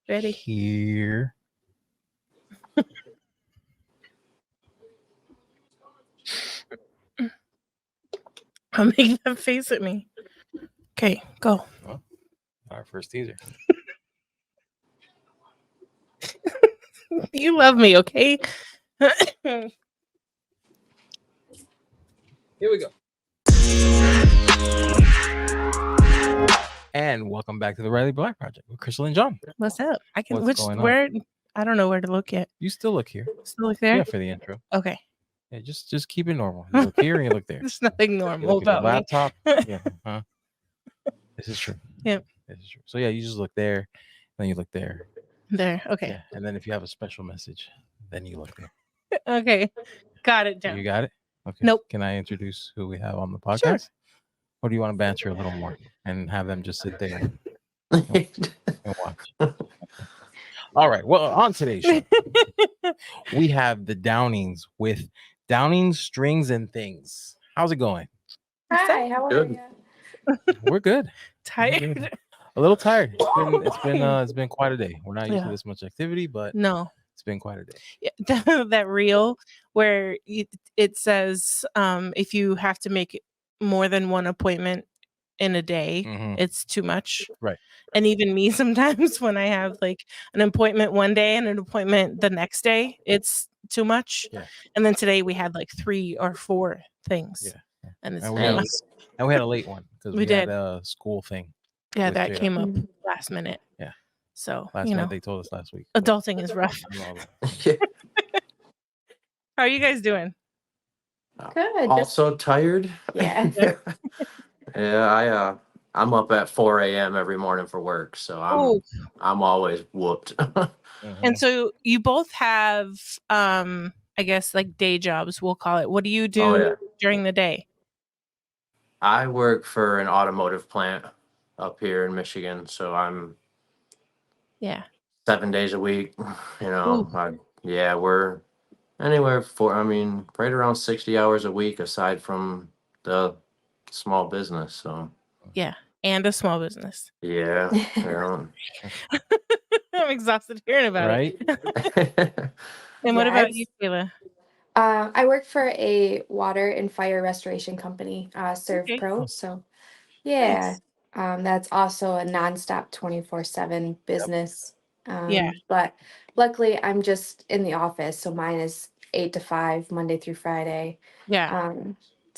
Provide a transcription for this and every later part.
Ready? Here. I'll make that face at me. Okay, go. Well, our first teaser. You love me, okay? Here we go. And welcome back to the Riley Black Project with Crystal and John. What's up? What's going on? Where? I don't know where to look yet. You still look here. Still look there? Yeah, for the intro. Okay. Yeah, just keep it normal. You look here and you look there. There's nothing You normal look at the about me. laptop. Yeah. Huh? This is true. Yep. This is true. So yeah, you just look there, then you look there. There. Okay. Yeah. And then if you have a special message, then you look there. Okay. Got it, John. You got it? Okay. Nope. Can I introduce who we have on the podcast? Sure. Or do you want to banter a little more and have them just sit there and watch? All right. Well, on today's show, we have the Downings with Downings, Strings, and Things. How's it going? Hi, how are you? We're good. Tired? We're good. A little tired. It's been quite a day. We're not used to this much activity, but no, it's been quite a day. Yeah, that reel where it says if you have to make more than one appointment in a day, it's too much. Right. And even me sometimes when I have like an appointment one day and an appointment the next day, it's too much. Yeah. And then today we had like 3 or 4 things. Yeah. And it's we had a late one because we had a school thing. Yeah, that came up last minute. Yeah. So last minute they told us last week. Adulting is rough. How are you guys doing? Good. Also tired. Yeah. Yeah, I'm up at 4 a.m. every morning for work, so I'm always whooped. And so you both have I guess like day jobs, we'll call it. What do you do during the day? I work for an automotive plant up here in Michigan, so I'm 7 days a week. You know, we're anywhere right around 60 hours a week aside from the small business. So and a small business. Yeah. I'm exhausted hearing about it. And what about you, Kayla? I work for a water and fire restoration company, Serve Pro. So that's also a nonstop 24/7 business. But luckily I'm just in the office, so mine is 8 to 5 Monday through Friday.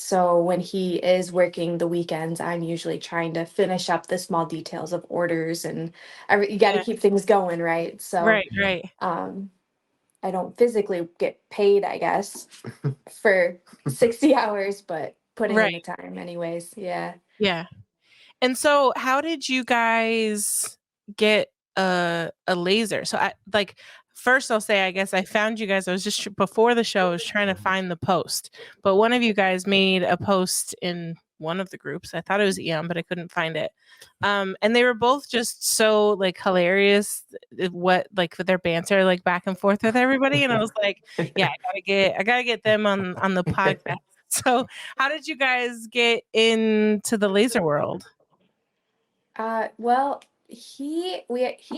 So when he is working the weekends, I'm usually trying to finish up the small details of orders and you got to keep things going, right? So right. I don't physically get paid, I guess, for 60 hours, but putting in the time anyways. Yeah. And so how did you guys get a laser? So first I'll say, I guess I found you guys. I was just before the show, I was trying to find the post, but one of you guys made a post in one of the groups. I thought it was Eon, but I couldn't find it. And they were both just so like hilarious. With their banter, like back and forth with everybody. And I was like, I gotta get them on the podcast. So how did you guys get into the laser world? Well, he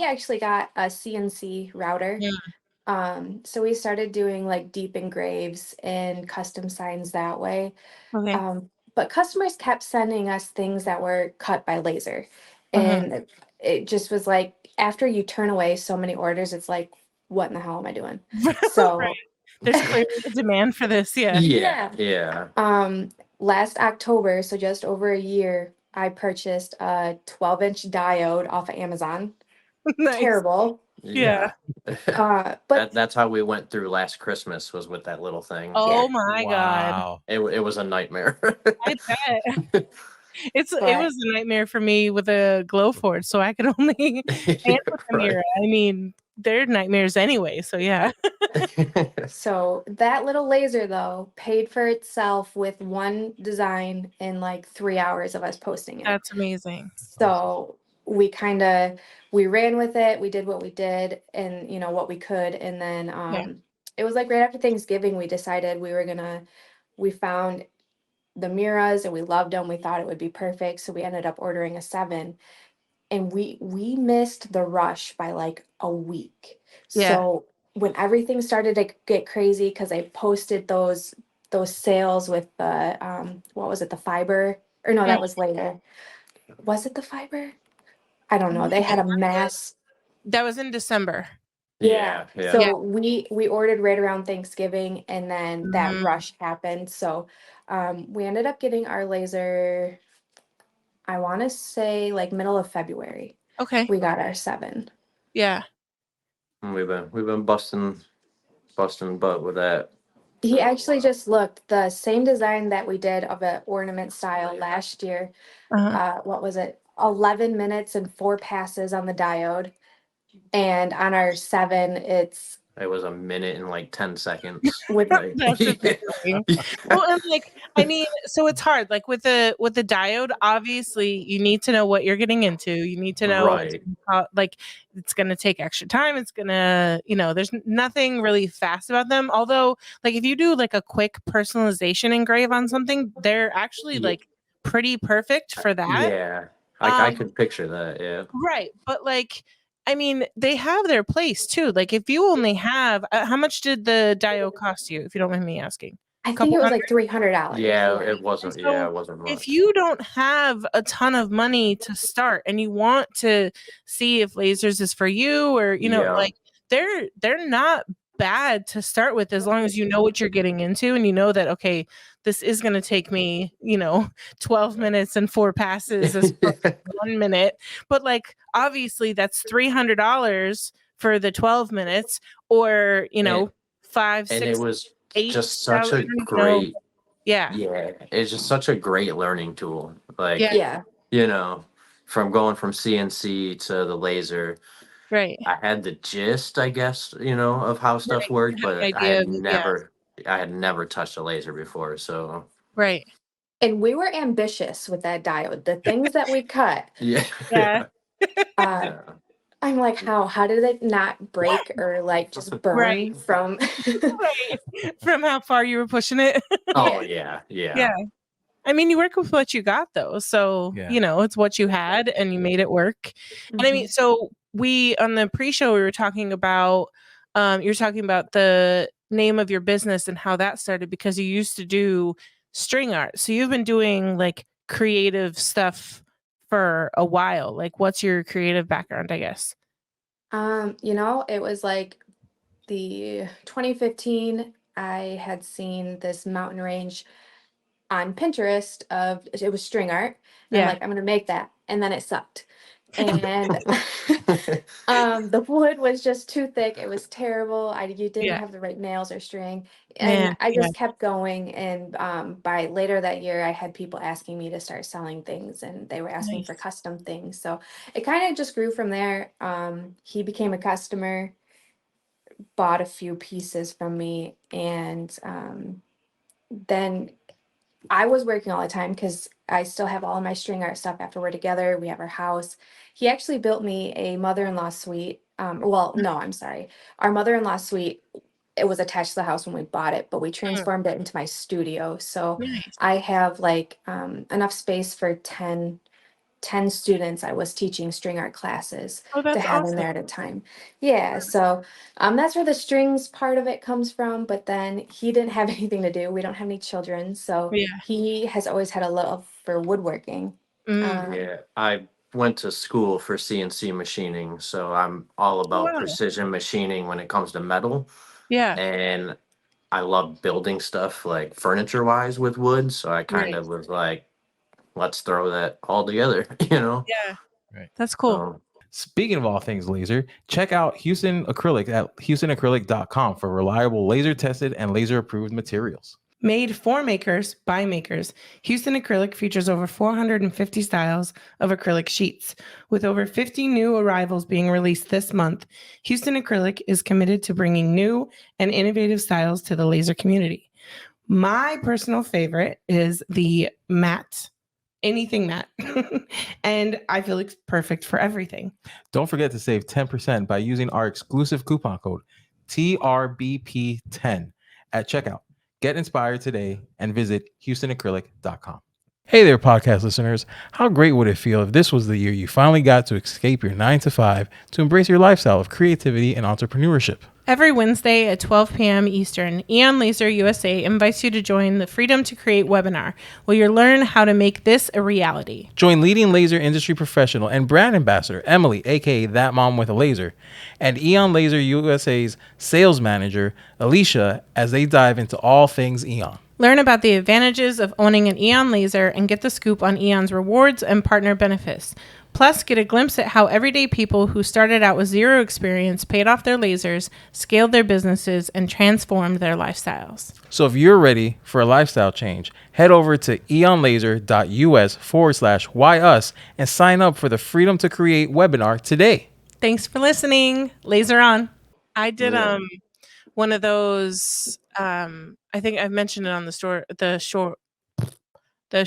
actually got a CNC router. So we started doing like deep engraves and custom signs that way. But customers kept sending us things that were cut by laser. And it just was like, after you turn away so many orders, it's like, what in the hell am I doing? So there's clearly a demand for this. Yeah. Last October, so just over a year, I purchased a 12-inch diode off of Amazon. Nice. Terrible. But that's how we went through last Christmas, was with that little thing. Oh my God. It was a nightmare. I bet. It was a nightmare for me with a Glowforge, so I could only handle the mirror. I mean, they're nightmares anyway, so yeah. So that little laser though paid for itself with one design in like 3 hours of us posting it. That's amazing. So we ran with it. We did what we did and what we could. And then it was like right after Thanksgiving, we decided we found the Miras and we loved them. We thought it would be perfect. So we ended up ordering a 7. and we missed the rush by like a week. Yeah. So when everything started to get crazy, because I posted those sales with the what was it, the fiber? Or no, that was later. Was it the fiber? I don't know. They had a mass. That was in December. Yeah. Yeah. So we ordered right around Thanksgiving, and then that rush happened. So we ended up getting our laser, I want to say like middle of February. Okay. We got our 7. Yeah. And we've been busting butt with that. He actually just looked the same design that we did of an ornament style last year. What was it? 11 minutes and 4 passes on the diode. And on our 7, it was a minute and like 10 seconds. That's amazing. Well, and like, I mean, so it's hard. Like with the diode, obviously you need to know what you're getting into. You need to know how, like, it's going to take extra time. It's going to, there's nothing really fast about them. Although, like, if you do like a quick personalization engrave on something, they're actually like pretty perfect for that. Yeah, I could picture that. Yeah. Right. But like, I mean, they have their place too. Like if you only have, how much did the diode cost you, if you don't mind me asking? I think it was like $300. Yeah, it wasn't. So Yeah, it wasn't much. if you don't have a ton of money to start and you want to see if lasers is for you, or like they're not bad to start with, as long as you know what you're getting into and you know that, okay, this is going to take me 12 minutes and 4 passes as 1 minute, but like obviously that's $300 for the 12 minutes, or 5, 6, and it was 8 just such a great yeah, it's just such a great learning tool. Like, yeah. From going from CNC to the laser, right, I had the gist, I guess, of how stuff worked, but I had never touched a laser before. So right. And we were ambitious with that diode. The things that we cut. Yeah. I'm like, how did it not break or like just burn from from how far you were pushing it? Oh yeah. I mean, you work with what you got though, so it's what you had and you made it work. And I mean, so we on the pre-show we were talking about you're talking about the name of your business and how that started, because you used to do string art. So you've been doing like creative stuff for a while. Like, what's your creative background, I guess? It was like the 2015, I had seen this mountain range on Pinterest it was string art. And I'm like, I'm gonna make that. And then it sucked. And the wood was just too thick. It was terrible. You didn't have the right nails or string. And I just kept going. And by later that year, I had people asking me to start selling things, and they were asking for custom things. So it kind of just grew from there. He became a customer, bought a few pieces from me, and then I was working all the time because I still have all of my string art stuff after we're together. We have our house. He actually built me a mother-in-law suite. Well, no, I'm sorry. Our mother-in-law suite, it was attached to the house when we bought it, but we transformed it into my studio. So I have like enough space for 10 students. I was teaching string art classes to have in there at a time. Yeah, so that's where the strings part of it comes from. But then he didn't have anything to do. We don't have any children, so he has always had a love for woodworking. I went to school for CNC machining, so I'm all about precision machining when it comes to metal. And I love building stuff like furniture wise with wood, so I kind of was like, let's throw that all together, That's cool. Speaking of all things laser, check out Houston Acrylic at houstonacrylic.com for reliable laser tested and laser approved materials. Made for makers by makers, Houston Acrylic features over 450 styles of acrylic sheets. With over 50 new arrivals being released this month, Houston Acrylic is committed to bringing new and innovative styles to the laser community. My personal favorite is the matte, anything matte, and I feel it's perfect for everything. Don't forget to save 10% by using our exclusive coupon code TRBP10 at checkout. Get inspired today and visit houstonacrylic.com. Hey there, podcast listeners. How great would it feel if this was the year you finally got to escape your 9 to 5 to embrace your lifestyle of creativity and entrepreneurship? Every Wednesday at 12 p.m. Eastern, Eon Laser USA invites you to join the Freedom to Create webinar, where you'll learn how to make this a reality. Join leading laser industry professional and brand ambassador Emily, aka That Mom with a Laser, and Eon Laser USA's sales manager Alicia as they dive into all things Eon. Learn about the advantages of owning an Eon Laser and get the scoop on Eon's rewards and partner benefits. Plus, get a glimpse at how everyday people who started out with zero experience paid off their lasers, scaled their businesses, and transformed their lifestyles. So if you're ready for a lifestyle change, head over to eonlaser.us/whyus and sign up for the Freedom to Create webinar today. Thanks for listening. Laser on. I did one of those. I think I've mentioned it on the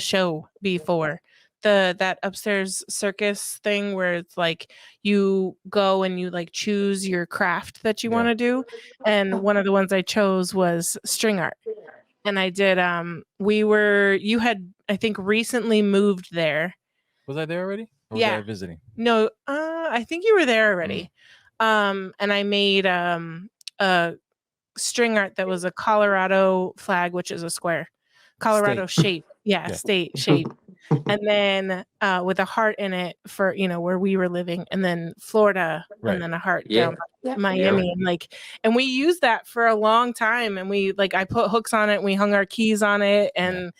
show before. That upstairs circus thing where it's like you go and you like choose your craft that you want to do, and one of the ones I chose was string art. And I did. You had, I think, recently moved there. Was I there already? Or was I visiting? No, I think you were there already. And I made a string art that was a Colorado flag, which is a square, Colorado shape. Yeah, state shape. And then with a heart in it for, where we were living, and then Florida, and then a heart down by Miami. And we used that for a long time. And I put hooks on it, and we hung our keys on it. And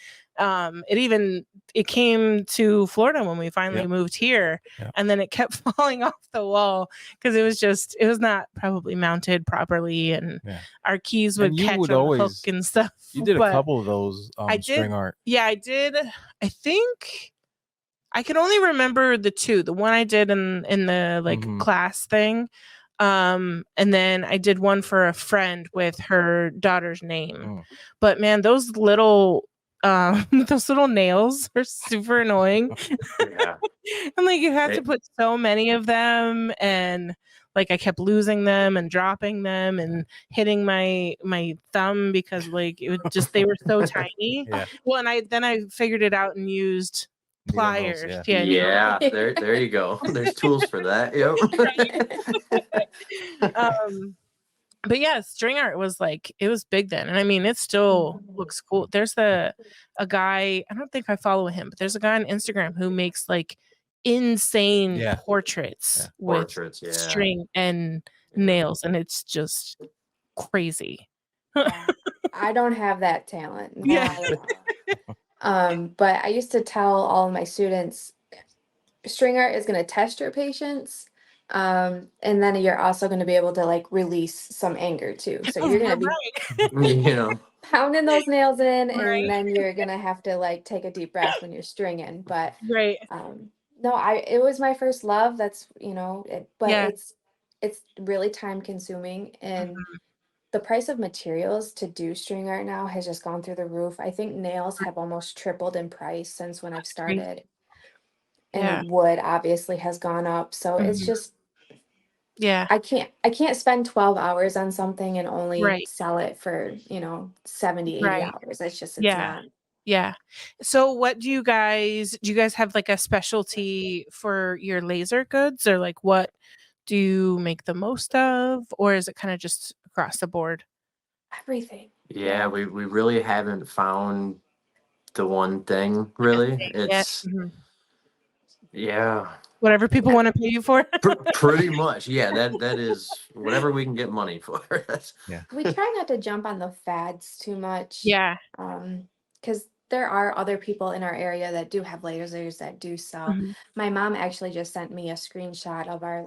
it came to Florida when we finally moved here. And then it kept falling off the wall because it was not probably mounted properly, and our keys would catch on the hook and stuff. You did a couple of those string art. Yeah, I did. I think I can only remember the two. The one I did in the class thing. And then I did one for a friend with her daughter's name. But man, those little nails are super annoying. And you have to put so many of them, and I kept losing them and dropping them and hitting my thumb because they were so tiny. Well, and I figured it out and used pliers. There you go. There's tools for that. But yeah, string art was it was big then. And I mean, it still looks cool. There's a guy, I don't think I follow him, but there's a guy on Instagram who makes insane portraits with string and nails. And it's just crazy. I don't have that talent. But I used to tell all of my students, string art is going to test your patience. And then you're also going to be able to release some anger too. So you're going to be pounding those nails in, and then you're going to have to take a deep breath when you're stringing. But no, it was my first love. That's, it's really time consuming, and the price of materials to do string art now has just gone through the roof. I think nails have almost tripled in price since when I've started. And wood obviously has gone up. So it's just, I can't spend 12 hours on something and only sell it for, 70, 80 hours. It's not. Yeah. So do you guys have a specialty for your laser goods, or what do you make the most of, or is it kind of just across the board? Everything. Yeah, we really haven't found the one thing really. It's whatever people want to pay you for. Pretty much. Yeah, that is whatever we can get money for. We try not to jump on the fads too much. Yeah. Because there are other people in our area that do have lasers that do sell. My mom actually just sent me a screenshot of our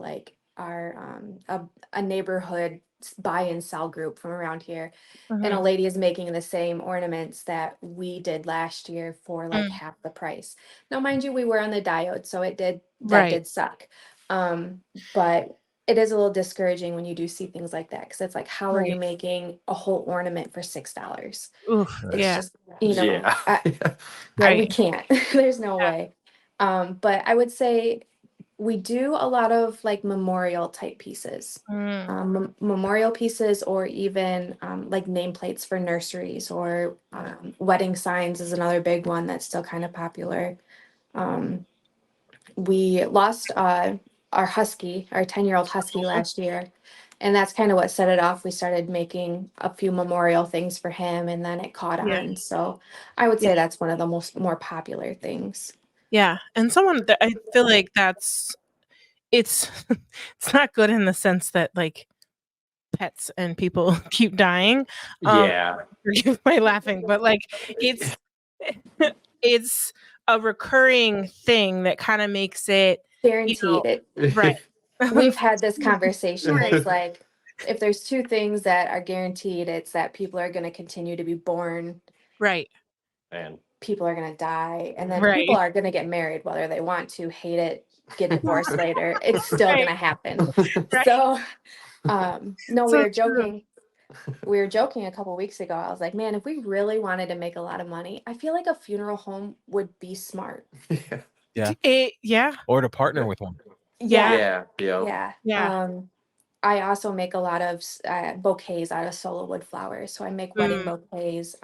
a neighborhood buy and sell group from around here, and a lady is making the same ornaments that we did last year for half the price. Now, mind you, we were on the diode, so did suck. But it is a little discouraging when you do see things like that, because it's how are you making a whole ornament for $6? It's just, we can't. There's no way. But I would say We do a lot of like memorial type pieces, memorial pieces, or even like nameplates for nurseries, or wedding signs is another big one that's still kind of popular. We lost our husky, our 10-year-old husky last year. And that's kind of what set it off. We started making a few memorial things for him, and then it caught on. So I would say that's one of the more popular things. Yeah. And someone that I feel like it's not good in the sense that like pets and people keep dying. Forgive my laughing, but like it's a recurring thing that kind of makes it guaranteed. Right. We've had this conversation. It's like, if there's two things that are guaranteed, it's that people are going to continue to be born. Right. And people are going to die. And then people are going to get married, whether they want to, hate it, get divorced later. It's still going to happen. So, no, we were joking. We were joking a couple weeks ago. I was like, man, if we really wanted to make a lot of money, I feel like a funeral home would be smart. Yeah. Or to partner with one. Yeah. I also make a lot of bouquets out of solo wood flowers. So I make wedding bouquets.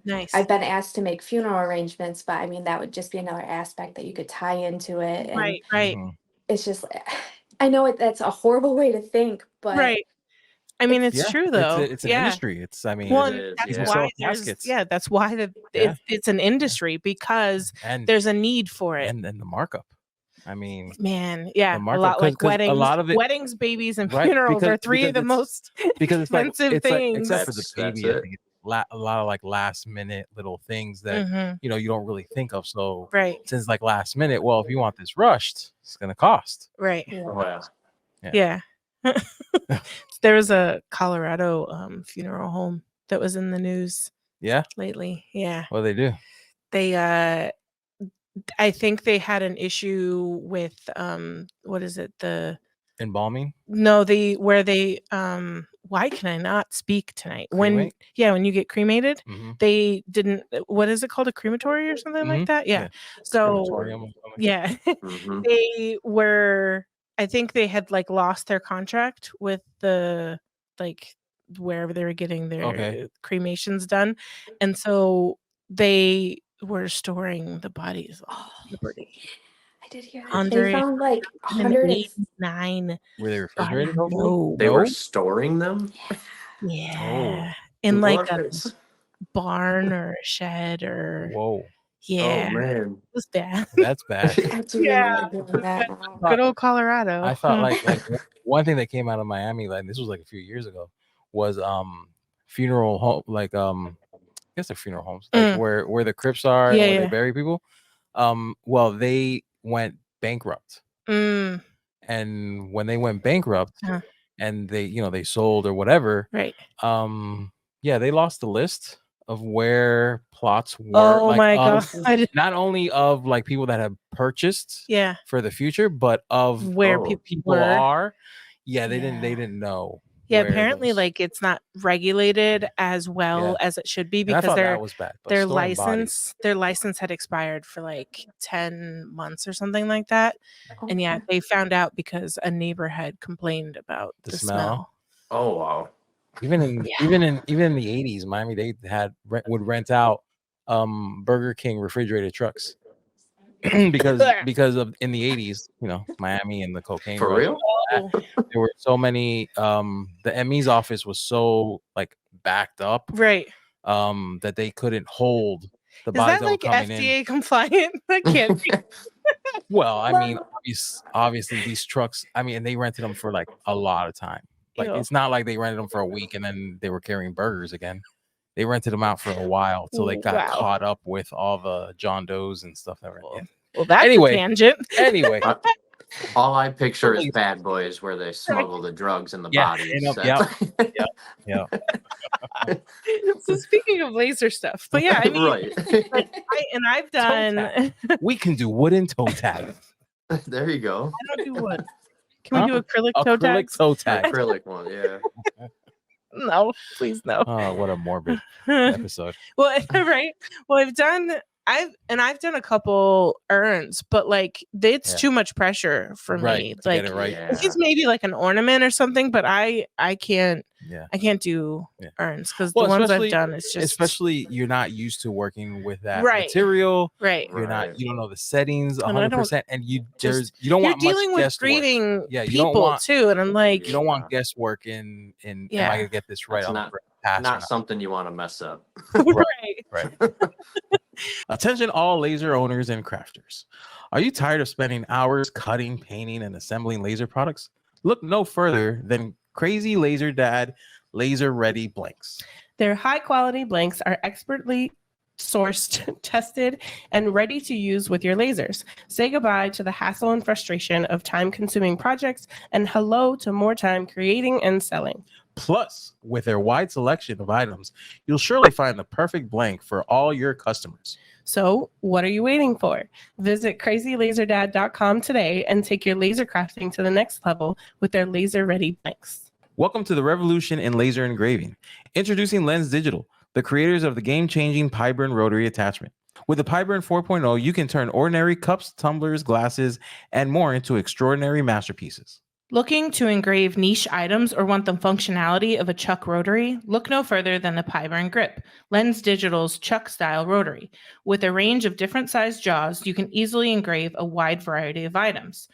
Nice. I've been asked to make funeral arrangements, but I mean, that would just be another aspect that you could tie into it. And right. It's just, I know that's a horrible way to think, but I mean, it's true though. It's an industry. It's, I mean, that's why that's why it's an industry, because there's a need for it. And then the markup. I mean, man, a lot like weddings, a lot of it, weddings, babies, and funerals are three of the most expensive things. Except for the baby, I think it's a lot of like last minute little things that you don't really think of. So since like last minute, well, if you want this rushed, it's gonna cost. Right. Yeah. There was a Colorado funeral home that was in the news. Lately. Yeah. What do they do? They I think they had an issue with what is it? The embalming? No, where they why can I not speak tonight? Cremate? When you get cremated, they didn't, what is it called? A crematory or something like that? Yeah. So they were, I think they had like lost their contract with the like wherever they were getting their cremations done. And so they were storing the bodies. I did hear that. They found like 189. Were they refrigerated? No. They were storing them? Yeah. In like a barn or a shed or. Yeah. Oh man. It was bad. That's bad. Good old Colorado. I thought like one thing that came out of Miami, like this was like a few years ago, was funeral home, like I guess they're funeral homes, like where the crypts are and where they bury people. Well, they went bankrupt. And when they went bankrupt and they, they sold or whatever, they lost the list of where plots were. Oh my god! Not only of like people that have purchased for the future, but of where people are. Yeah, they didn't know. Yeah, apparently like it's not regulated as well as it should be, because their license had expired for like 10 months or something like that. And they found out because a neighbor had complained about the smell. Oh wow. Even in the 80s, Miami, they would rent out Burger King refrigerated trucks. because of in the 80s, Miami and the cocaine. For real? There were so many the ME's office was so like backed up, that they couldn't hold the bodies that were coming in. Is that like FDA compliant? That can't be. Well, I mean, obviously these trucks, I mean, and they rented them for like a lot of time. Like it's not like they rented them for a week and then they were carrying burgers again. They rented them out for a while till they got caught up with all the John Does and stuff that were in. Well, that's a tangent. Anyway. All I picture is Bad Boys, where they smuggle the drugs in the bodies. Yeah. So speaking of laser stuff, but yeah, I mean, I've done. We can do wooden toe tag. There you go. I don't do wood. Can we do acrylic toe tag? Acrylic toe tag. Acrylic one, yeah. No, please no. Oh, what a morbid episode. Well, right. Well, I've done I've done a couple urns, but like it's too much pressure for me. To like get it right. It's maybe like an ornament or something, but I can't do urns because the ones I've done, it's just especially you're not used to working with that Right. material. Right. You don't know the settings And I 100%, and you don't you're want dealing much with guesswork. grieving You people don't want too, and I'm like, you don't want guesswork in am I gonna get this right That's on not, the pass? not something you want to mess up. right. Attention all laser owners and crafters. Are you tired of spending hours cutting, painting, and assembling laser products? Look no further than Crazy Laser Dad Laser Ready Blanks. Their high quality blanks are expertly sourced, tested, and ready to use with your lasers. Say goodbye to the hassle and frustration of time-consuming projects and hello to more time creating and selling. Plus, with their wide selection of items, you'll surely find the perfect blank for all your customers. So, what are you waiting for? Visit crazylaserdad.com today and take your laser crafting to the next level with their laser-ready blanks. Welcome to the revolution in laser engraving. Introducing Lens Digital, the creators of the game-changing Pyburn rotary attachment. With the Pyburn 4.0, you can turn ordinary cups, tumblers, glasses, and more into extraordinary masterpieces. Looking to engrave niche items or want the functionality of a chuck rotary? Look no further than the Pyburn Grip, Lens Digital's chuck-style rotary. With a range of different sized jaws, you can easily engrave a wide variety of items.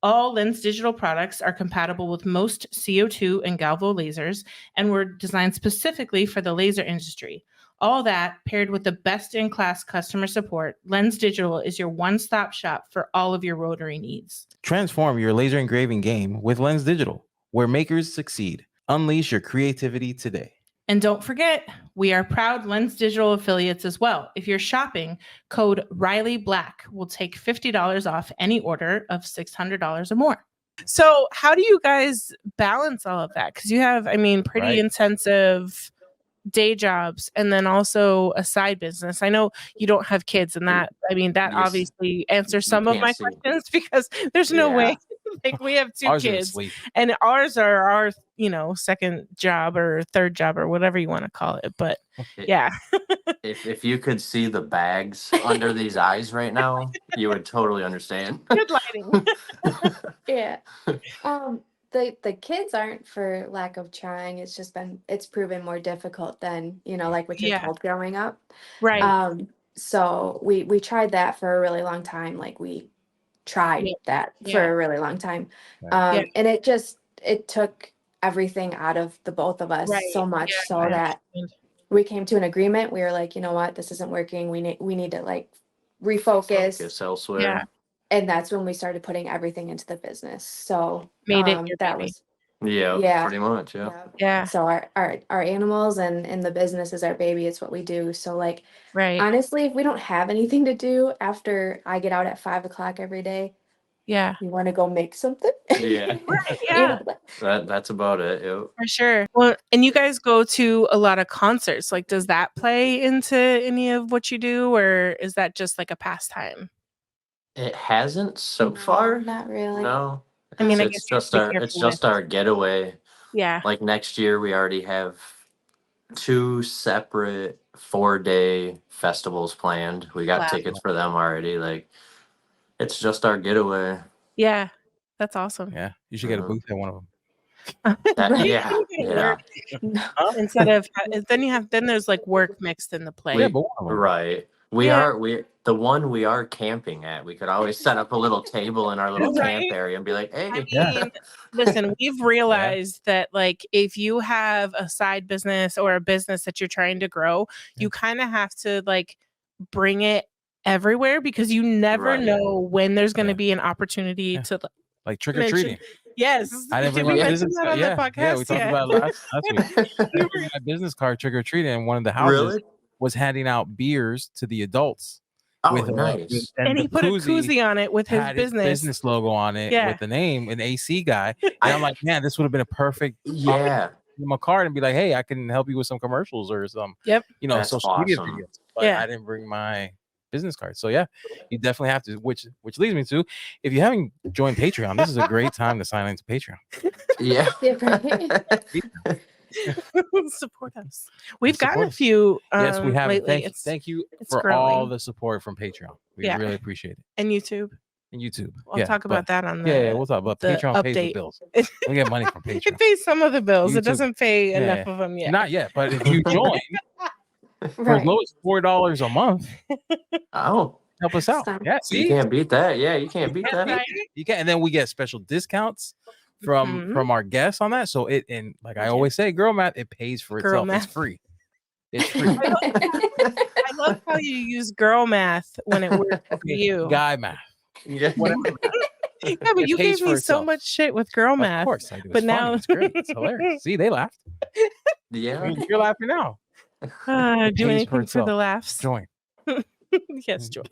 All Lens Digital products are compatible with most CO2 and Galvo lasers and were designed specifically for the laser industry. All that paired with the best-in-class customer support, Lens Digital is your one-stop shop for all of your rotary needs. Transform your laser engraving game with Lens Digital, where makers succeed. Unleash your creativity today. And don't forget, we are proud Lens Digital affiliates as well. If you're shopping, code Riley Black will take $50 off any order of $600 or more. So how do you guys balance all of that? Because you have, pretty intensive day jobs and then also a side business. I know you don't have kids, and that obviously answers some of my questions because there's no way. Like we have two kids, and ours are our second job or third job or whatever you want to call it. But if you could see the bags under these eyes right now, you would totally understand. Good lighting. Yeah. The kids aren't for lack of trying. It's proven more difficult than, like what you're told growing up. Right. So we tried that for a really long time. Like we tried that for a really long time. And it took everything out of the both of us so much that we came to an agreement. We were like, you know what, this isn't working. We need to like refocus. Focus elsewhere. Yeah. And that's when we started putting everything into the business. So made it your that baby. was pretty much. Yeah. So our animals and the business is our baby. It's what we do. So like, honestly, if we don't have anything to do after I get out at 5 o'clock every day, you want to go make something. That's about it. For sure. Well, and you guys go to a lot of concerts. Like, does that play into any of what you do, or is that just like a pastime? It hasn't so far. Not really. No. I guess it's just our getaway. Yeah. Like next year we already have 2 separate 4-day festivals planned. We got tickets for them already. Like it's just our getaway. Yeah. That's awesome. Yeah. You should get a booth at one of them. Yeah. Instead of then there's like work mixed in the play. Right. We are camping at. We could always set up a little table in our little camp area and be like, hey. Listen, we've realized that like if you have a side business or a business that you're trying to grow, you kind of have to like bring it everywhere because you never know when there's going to be an opportunity to like trick or treating. Yes. I didn't bring my business card. Yeah, we talked about it last week. I bring my business card trick or treating, and one of the houses was handing out beers to the adults. Nice. And he put a koozie on it with his business logo on it with the name, an AC guy. And I'm like, man, this would have been a perfect my card and be like, hey, I can help you with some commercials or some social media videos. But I didn't bring my business card. So you definitely have to, which leads me to, if you haven't joined Patreon, this is a great time to sign into Patreon. Support us. We've Support gotten a us. few. Yes, we have. Lately. Thank you it's for growing. all the support from Patreon. We really appreciate it. And YouTube. And YouTube. We'll talk about that on the we'll talk about the Patreon pays the update. bills. We get money from Patreon. It pays some of the bills. YouTube. It doesn't pay enough of them yet. Not yet, but if you join for as low as $4 a month, oh, help us out. Yeah, you can't beat that. Yeah, you can't beat that. Right? You can, and then we get special discounts from our guests on that. So I always say, girl math, it pays for Girl itself. math. It's free. It's free. I love how you use girl math when it works for you. Guy math. Yeah. Whatever. Yeah, but you gave me so much shit with girl math. Of course I do. But It's now funny. It's great. It's hilarious. See, they laughed. Yeah. You're laughing now. Do anything for the laughs. Join. Yes, join.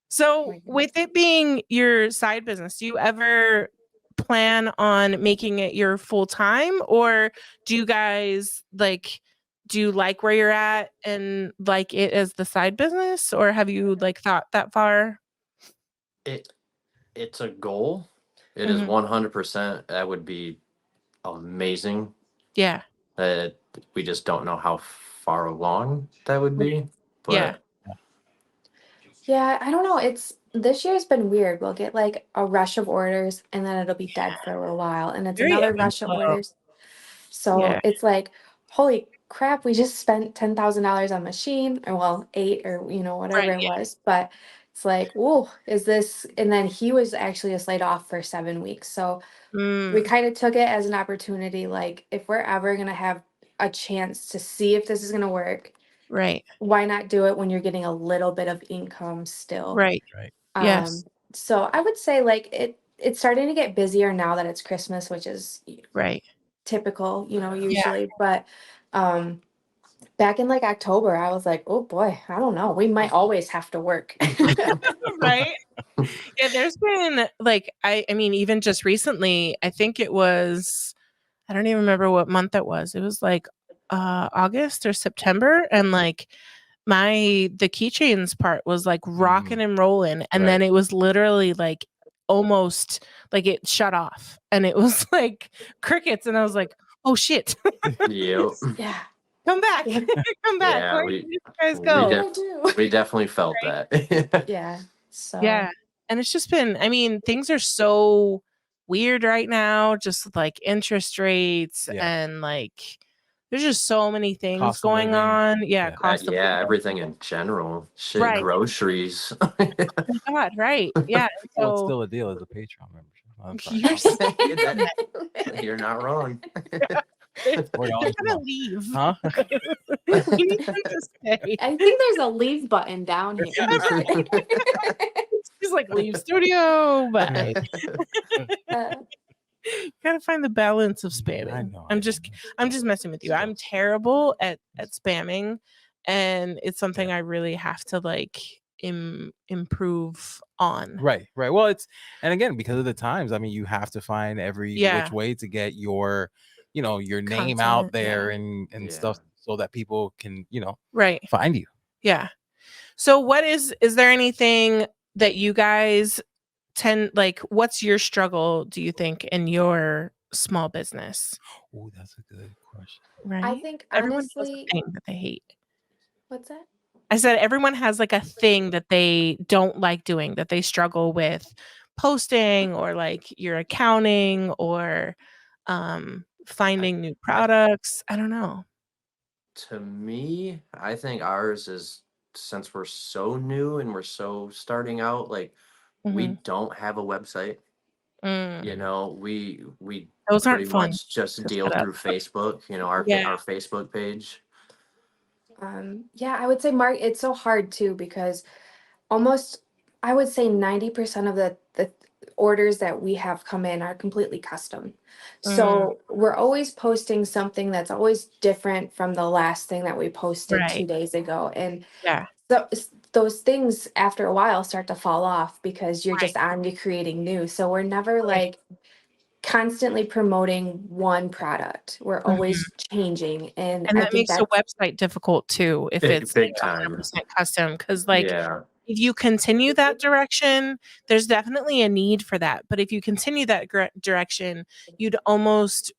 So with it being your side business, do you ever plan on making it your full time, or do you guys do you like where you're at and like it as the side business, or have you thought that far? It's a goal. It is 100%. That would be amazing. Yeah. We just don't know how far along that would be. But yeah, I don't know. This year's been weird. We'll get a rush of orders and then it'll be dead for a little while, and it's another rush of orders. So it's like, holy crap, we just spent $10,000 on machine, or well, 8 or whatever it was. But it's like, whoa, is this? And then he was actually laid off for 7 weeks. So we kind of took it as an opportunity. Like, if we're ever gonna have a chance to see if this is gonna work, right? Why not do it when you're getting a little bit of income still? Right. Yes. So I would say it's starting to get busier now that it's Christmas, which is typical, usually. But back in October, I was like, oh boy, I don't know. We might always have to work. Right. Yeah, there's been I mean, even just recently, I think it was, I don't even remember what month it was. It was August or September, and the keychains part was rocking and rolling, and then it was literally almost it shut off, and it was crickets, and I was like, oh shit. Yep. Yeah. Come back. Come back. Yeah, Where did you guys go? We definitely felt that. Yeah. So yeah. And it's just been, I mean, things are so weird right now, just interest rates and there's just so many things Cost going on. Yeah, cost of living. Everything in general. Shit, Right. groceries. Oh my God, right. Yeah. Well, it's So still a deal as a Patreon membership. You're not wrong. they're gonna leave. Huh? We need them to stay. I think there's a leave button down here. He's leave studio. Bye. Gotta find the balance of spamming. I know. I'm just messing with you. I'm terrible at spamming, and it's something I really have to improve on. Right. Well, and again, because of the times, I mean, you have to find every which way to get your your name out there and stuff, so that people can find you. Yeah. So is there anything that you guys what's your struggle, do you think, in your small business? Oh, that's a good question. Right. I think everyone has honestly, a thing that they hate. What's that? I said everyone has a thing that they don't like doing, that they struggle with posting, or your accounting, or finding new products. I don't know. To me, I think ours is, since we're so new and we're so starting out, we don't have a website. We those aren't pretty fun much just deal through Facebook, our Facebook page. Yeah, I would say, Mark, it's so hard too, because almost, I would say 90% of the orders that we have come in are completely custom. So we're always posting something that's always different from the last thing that we posted 2 days ago. And so those things after a while start to fall off, because you're just on to creating new. So we're never constantly promoting one product. We're always changing, and that makes a website difficult too, if it's big time 100% custom, because if you continue that direction, there's definitely a need for that. But if you continue that direction, you'd almost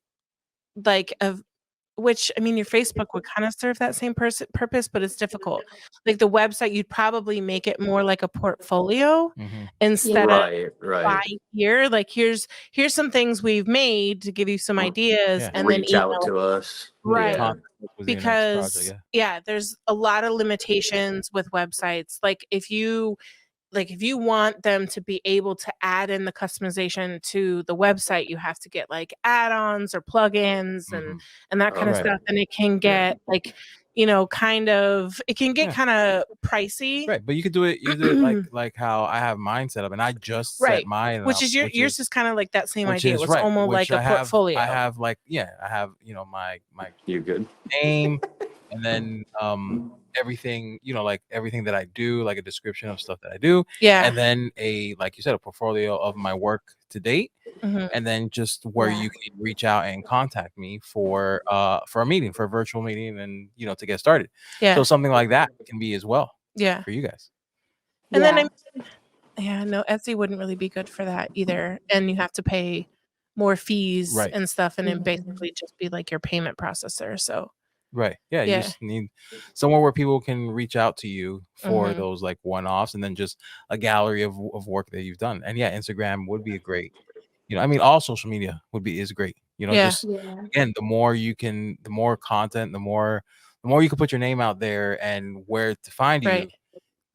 which I mean, your Facebook would kind of serve that same purpose, but it's difficult. Like the website, you'd probably make it more like a portfolio instead of right. here. Like here's some things we've made to give you some ideas, and reach then out to us. Right. Because there's a lot of limitations with websites. Like if you want them to be able to add in the customization to the website, you have to get like add-ons or plugins and that kind of stuff. And it can get like, it can get kind of pricey. Right. But you could do it like how I have mine set up, and I just set mine which up, is yours is kind of like that same idea. It's right. almost like a portfolio. I have like, I have, my you good name, and then everything, like everything that I do, like a description of stuff that I do. Yeah. And then like you said, a portfolio of my work to date. And then just where you can reach out and contact me for a meeting, for a virtual meeting, and to get started. So something like that can be as well. Yeah. For you guys. And then no, Etsy wouldn't really be good for that either. And you have to pay more fees and stuff, and it basically just be like your payment processor. So right. Yeah. You just need somewhere where people can reach out to you for those like one-offs, and then just a gallery of work that you've done. And Instagram would be a great, I mean, all social media is great. Just again, the more content, the more you can put your name out there and where to find you,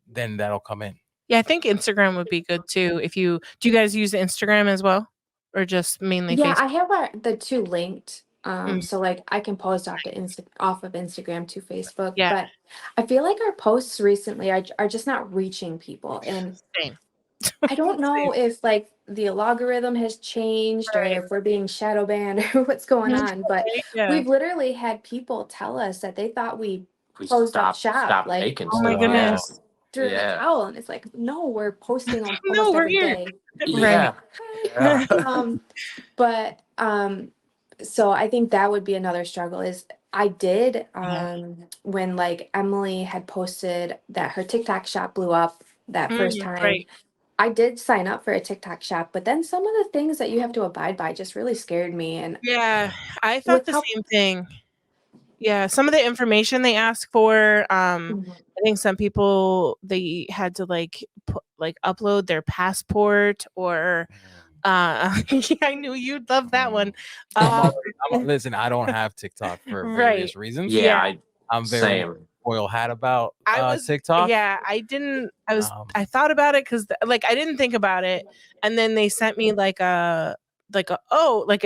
then that'll come in. Yeah, I think Instagram would be good too. Do you guys use Instagram as well, or just mainly Facebook? I have the two linked. So like I can post off of Instagram to Facebook, but I feel like our posts recently are just not reaching people, and Same. I don't know if like the algorithm has changed or if we're being shadow banned or what's going on, but we've literally had people tell us that they thought we closed up shop, like making oh my goodness, through the towel, and it's like, no, we're posting almost we're every here. day. But so I think that would be another struggle. Is I did when like Emily had posted that her TikTok shop blew up that first time. I did sign up for a TikTok shop, but then some of the things that you have to abide by just really scared me. And I thought the same thing. Yeah, some of the information they ask for, I think some people, they had to like upload their passport, or I knew you'd love that one. Listen, I don't have TikTok for various reasons. I'm very spoiled hat about TikTok. I thought about it because like I didn't think about it, and then they sent me like an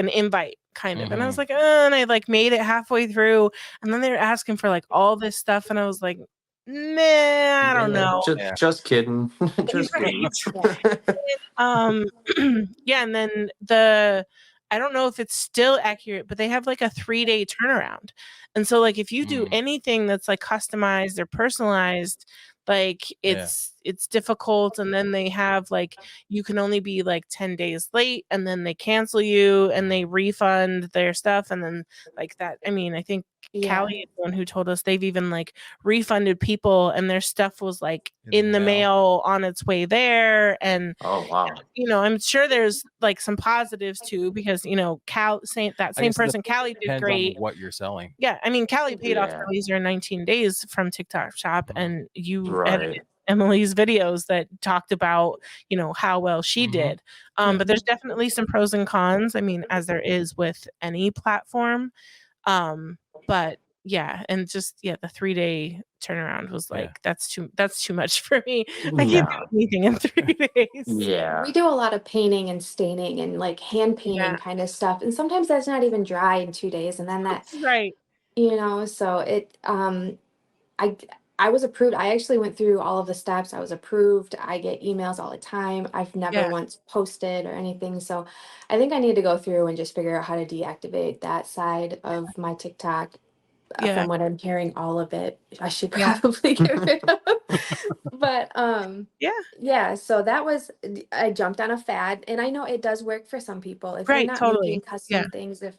invite kind of, and I was like, and I like made it halfway through, and then they were asking for like all this stuff, and I was like, nah, I don't know. Just kidding. Just kidding. And then I don't know if it's still accurate, but they have like a 3-day turnaround. And so like if you do anything that's like customized or personalized, like it's difficult. And then they have like, you can only be like 10 days late, and then they cancel you and they refund their stuff. And then like that, I mean, I think Callie is the one who told us they've even like refunded people, and their stuff was like in the mail on its way there. And I'm sure there's like some positives too, because same person, Callie, did great. On what you're selling. Yeah, I mean, Callie paid off her laser in 19 days from TikTok Shop, and you edited Emily's videos that talked about how well she did. But there's definitely some pros and cons. I mean, as there is with any platform. But and just the 3-day turnaround was like that's too much for me. I can't do anything in 3 days. We do a lot of painting and staining and like hand painting kind of stuff, and sometimes that's not even dry in 2 days, and then that's so it I was approved. I actually went through all of the steps. I was approved. I get emails all the time. I've never once posted or anything. So I think I need to go through and just figure out how to deactivate that side of my TikTok. From what I'm hearing, all of it, I should probably get rid of. But so that was, I jumped on a fad, and I know it does work for some people. If you're not making custom things, if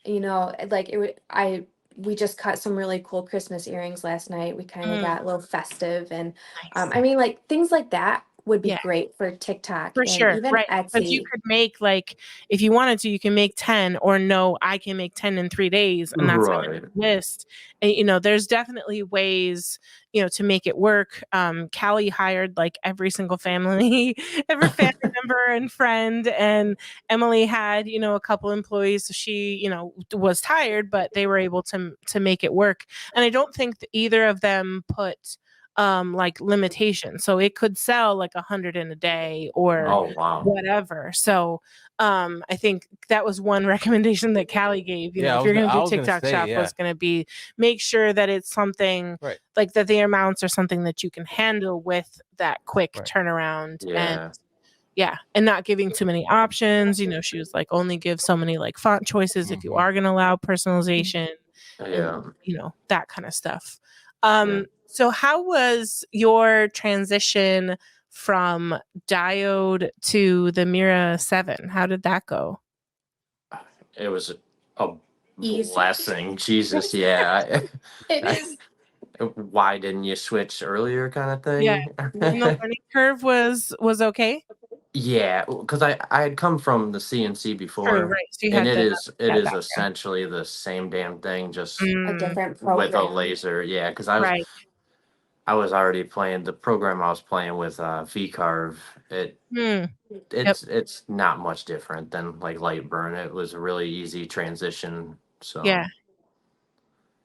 like it would, we just cut some really cool Christmas earrings last night. We kind of got a little festive, and I mean, like things like that would be Yeah. great for TikTok For and sure, even right? Because you Etsy. could make like, if you wanted to, you can make 10, or no, I can make 10 in 3 days, and that's like Right. a list. And, you know, there's definitely ways, you know, to make it work. Callie hired like every single family, every family member and friend, and Emily had, you know, a couple employees, so she, you know, was tired, but they were able to make it work. And I don't think that either of them put like limitations, so it could sell like 100 in a day or Oh wow. whatever. So I think that was one recommendation that Callie gave. You know, if you're going to do TikTok shop, was going to be make sure that it's something like that the amounts are something that you can handle with that quick turnaround. And and not giving too many options. You know, she was like, only give so many like font choices if you are going to allow personalization, and, you know, that kind of stuff. So how was your transition from Diode to the Mira 7? How did that go? It was a Easy. blessing. Jesus, yeah. It is. Why didn't you switch earlier, kind of thing? Yeah. And the learning curve was okay? Yeah, because I had come from the CNC before, True, right. So you and had it is background. essentially the same damn thing, just A different with a program. laser. Yeah, because Right. I was already playing the program I was playing with VCarve. It's not much different than like Lightburn. It was a really easy transition, so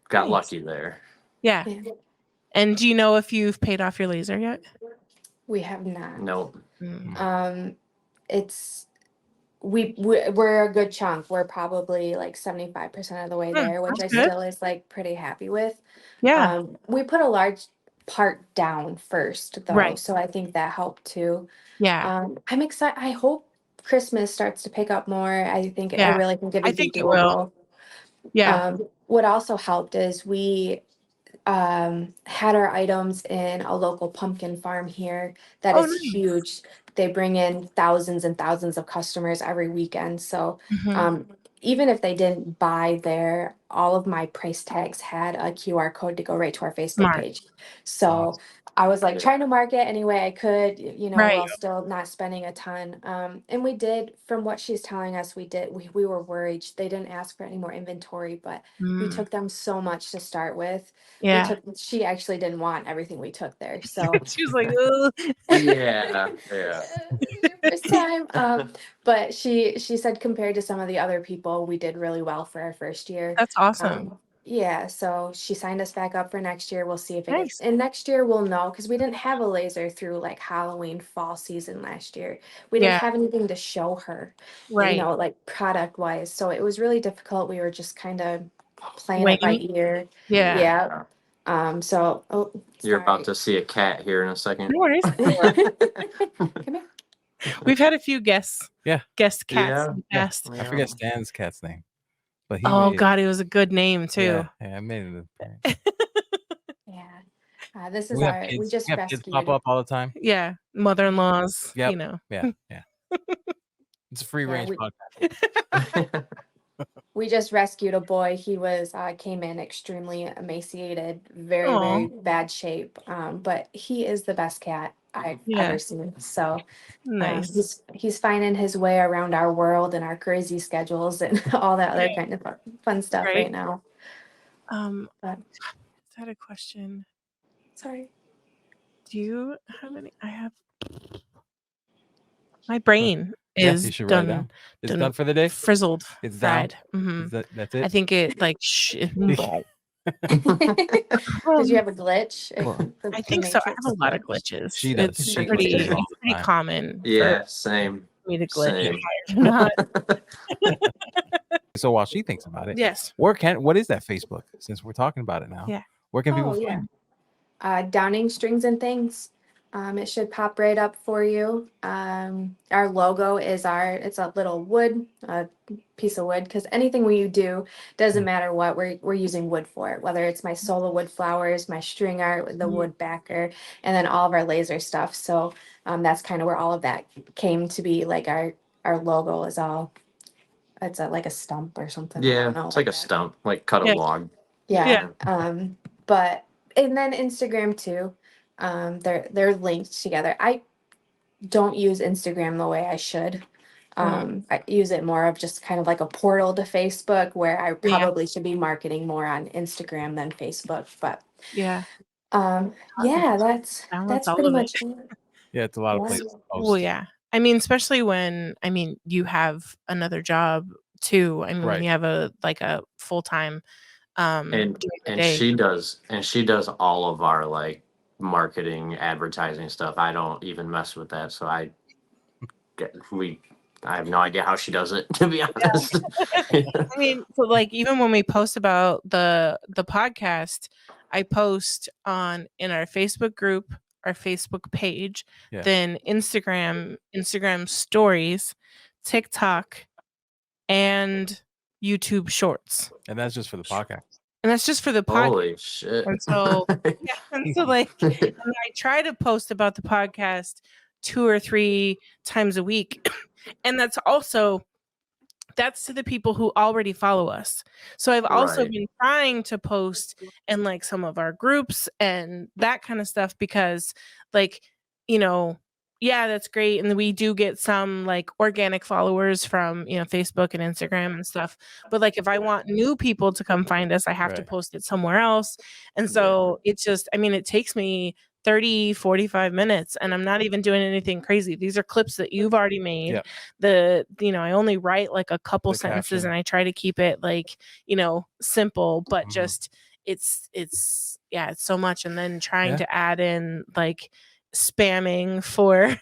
got lucky there. Yeah. And do you know if you've paid off your laser yet? We have not. Nope. It's we're a good chunk. We're probably like 75% of the way there, which I still is like pretty happy with. Yeah. We put a large part down first though, Right. so I think that helped too. Yeah. I'm excited. I hope Christmas starts to pick up more. I think I Yeah. really think it'd I be think it will. doable. Yeah. What also helped is we had our items in a local pumpkin farm here that is nice. huge. They bring in thousands and thousands of customers every weekend. So even if they didn't buy there, all of my price tags had a QR code to go right to our Facebook page. So I was like trying to market any way I could, you know, while still not spending a ton. And we did, from what she's telling us, we were worried. They didn't ask for any more inventory, but we took them so much to start with. Yeah. She actually didn't want everything we took there. So she was like, ugh. Yeah. First time. But she said compared to some of the other people, we did really well for our first year. That's awesome. Yeah, so she signed us back up for next year. We'll see if it Nice. gets, and next year we'll know, because we didn't have a laser through like Halloween fall season last year. We didn't have anything to show her, you know, like product wise. So it was really difficult. We were just kind of playing it by ear. Yeah. So you're about to see a cat here in a second. No worries. Come here. We've had a few guest cats. I forget Stan's cat's name. But he God, it was a good name too. Yeah, I made it. This is we just rescued. Kids pop up all the time. Yeah, mother-in-laws. You know. Yeah. It's a free range podcast. We just rescued a boy. He was came in extremely emaciated, very bad shape. But he is the best cat I've ever seen. So nice. He's finding his way around our world and our crazy schedules and all that other kind of fun stuff right now. Is that a question? Sorry. Do you have any? I have. My brain is you should done. Write it down. It's done for the day. Frizzled. It's fried. That's it. I think it like. Did you have a glitch? I think so. I have a lot of glitches. She does. It's pretty common. Yeah, same. Me to glitch. So while she thinks about it, yes. What is that Facebook? Since we're talking about it now, where can people find it? Downings Strings and Things. It should pop right up for you. Our logo is it's a little wood, piece of wood, because anything we do, doesn't matter what we're using wood for it, whether it's my solo wood flowers, my string art, the wood backer, and then all of our laser stuff. So that's kind of where all of that came to be. Like our logo is it's like a stump or something. Yeah, it's like a stump, like cut a log. Yeah. But and then Instagram too. They're linked together. don't use Instagram the way I should. I use it more of just kind of like a portal to Facebook, where I probably should be marketing more on Instagram than Facebook. But yeah, that's all pretty of it. much it. Yeah, it's a lot of places to Well, post. yeah. I mean, especially when you have another job too. I mean, when Right. you have a full-time during the And day. she does all of our like marketing, advertising stuff. I don't even mess with that. So I have no idea how she does it, to be honest. I mean, so like even when we post about the podcast, I post in our Facebook group, our Facebook page, then Instagram stories, TikTok, and YouTube shorts. And that's just for the podcast. And that's just for the podcast. Holy shit. And so like I try to post about the podcast 2 or 3 times a week. And that's to the people who already follow us. So I've also been trying to post in like some of our groups and that kind of stuff, because like, yeah, that's great. And we do get some like organic followers from, Facebook and Instagram and stuff. But like, if I want new people to come find us, I have to post it somewhere else. And so it's just, it takes me 30, 45 minutes, and I'm not even doing anything crazy. These are clips that you've already made. I only write like a couple sentences, and I try to keep it like, simple, but just it's so much. And then trying to add in like spamming for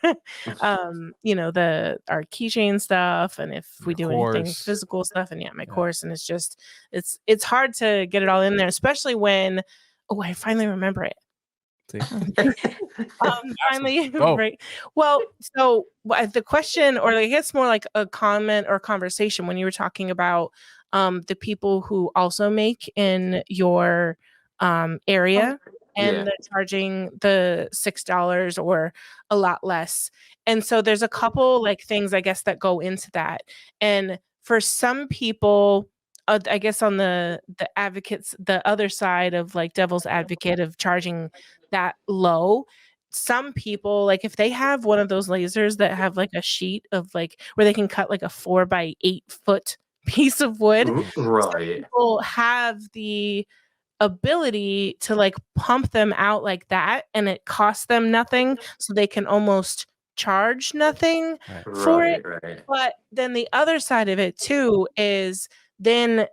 our keychain stuff, and if we do anything physical stuff, and my course, and it's just it's hard to get it all in there, especially when I finally remember it. Finally, right. Well, so the question, or I guess more like a comment or conversation, when you were talking about the people who also make in your area, and they're charging the $6 or a lot less. And so there's a couple like things, I guess, that go into that. And for some people, I guess on the advocates, the other side of like devil's advocate of charging that low, some people, like if they have one of those lasers that have like a sheet of like where they can cut like a 4x8 foot piece of wood, some people have the ability to like pump them out like that, and it costs them nothing, so they can almost charge nothing for it. But then the other side of it too is then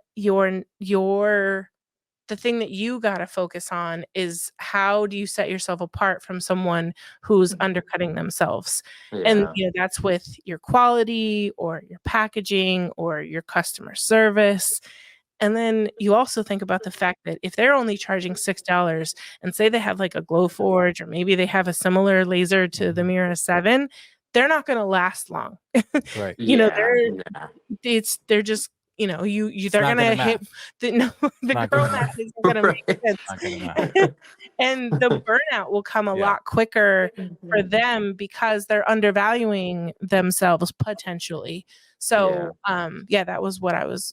the thing that you got to focus on is how do you set yourself apart from someone who's undercutting themselves. And that's with your quality or your packaging or your customer service. And then you also think about the fact that if they're only charging $6, and say they have like a Glowforge, or maybe they have a similar laser to the Mira 7, they're not going to last long. Right. They're just, they're gonna hit the girl math isn't gonna make sense. And the burnout will come a lot quicker for them, because they're undervaluing themselves potentially. So that was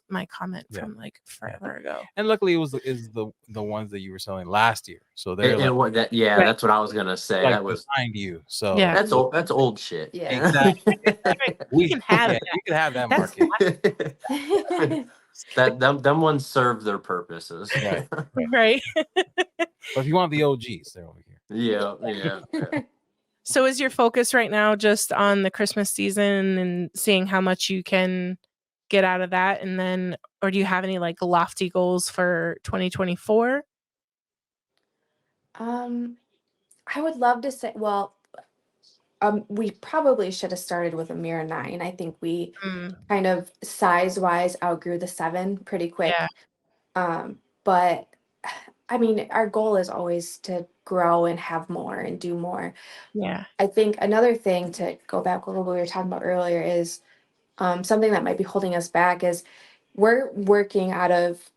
my comment from like forever ago. And luckily it is the ones that you were selling last year. So they're that's what I was gonna say. Like that was behind you. So that's old shit. Yeah. Exactly. We can have that. You can have that market. them ones serve their purposes. Right. But if you want the OGs, they're over here. Yeah. So is your focus right now just on the Christmas season and seeing how much you can get out of that? And then, or do you have any like lofty goals for 2024? I would love to say, we probably should have started with a Mira 9. I think we kind of size-wise outgrew the 7 pretty quick. But I mean, our goal is always to grow and have more and do more. Yeah. I think another thing, to go back a little bit, we were talking about earlier, is something that might be holding us back is we're working out of,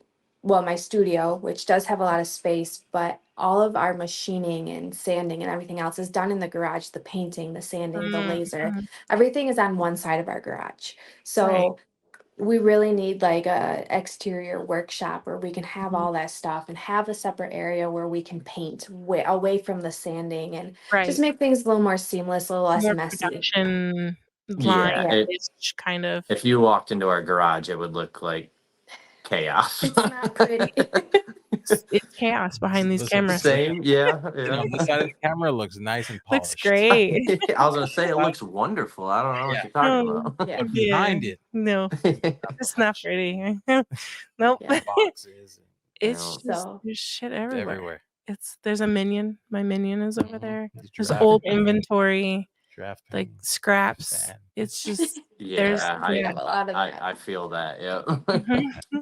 my studio, which does have a lot of space, but all of our machining and sanding and everything else is done in the garage. The painting, the sanding, the laser, everything is on one side of our garage. So we really need like a exterior workshop where we can have all that stuff and have a separate area where we can paint away from the sanding and just make things a little more seamless, a little less more messy. production Yeah, line kind of. if you walked into our garage, it would look like chaos. It's not pretty. It's chaos behind these cameras. Same, yeah. On this side of the camera looks nice and polished. Looks great. I was gonna say it looks wonderful. I don't know what you're talking about. Yeah. Behind it. No, it's not pretty. Nope. Yeah. Boxes. It's just So- there's shit everywhere. Everywhere. There's a minion. My minion is over there. There's Giraffe. old inventory, Draft like paintings, scraps. sand. It's just Yeah, We have a lot of that. I feel that. Yeah.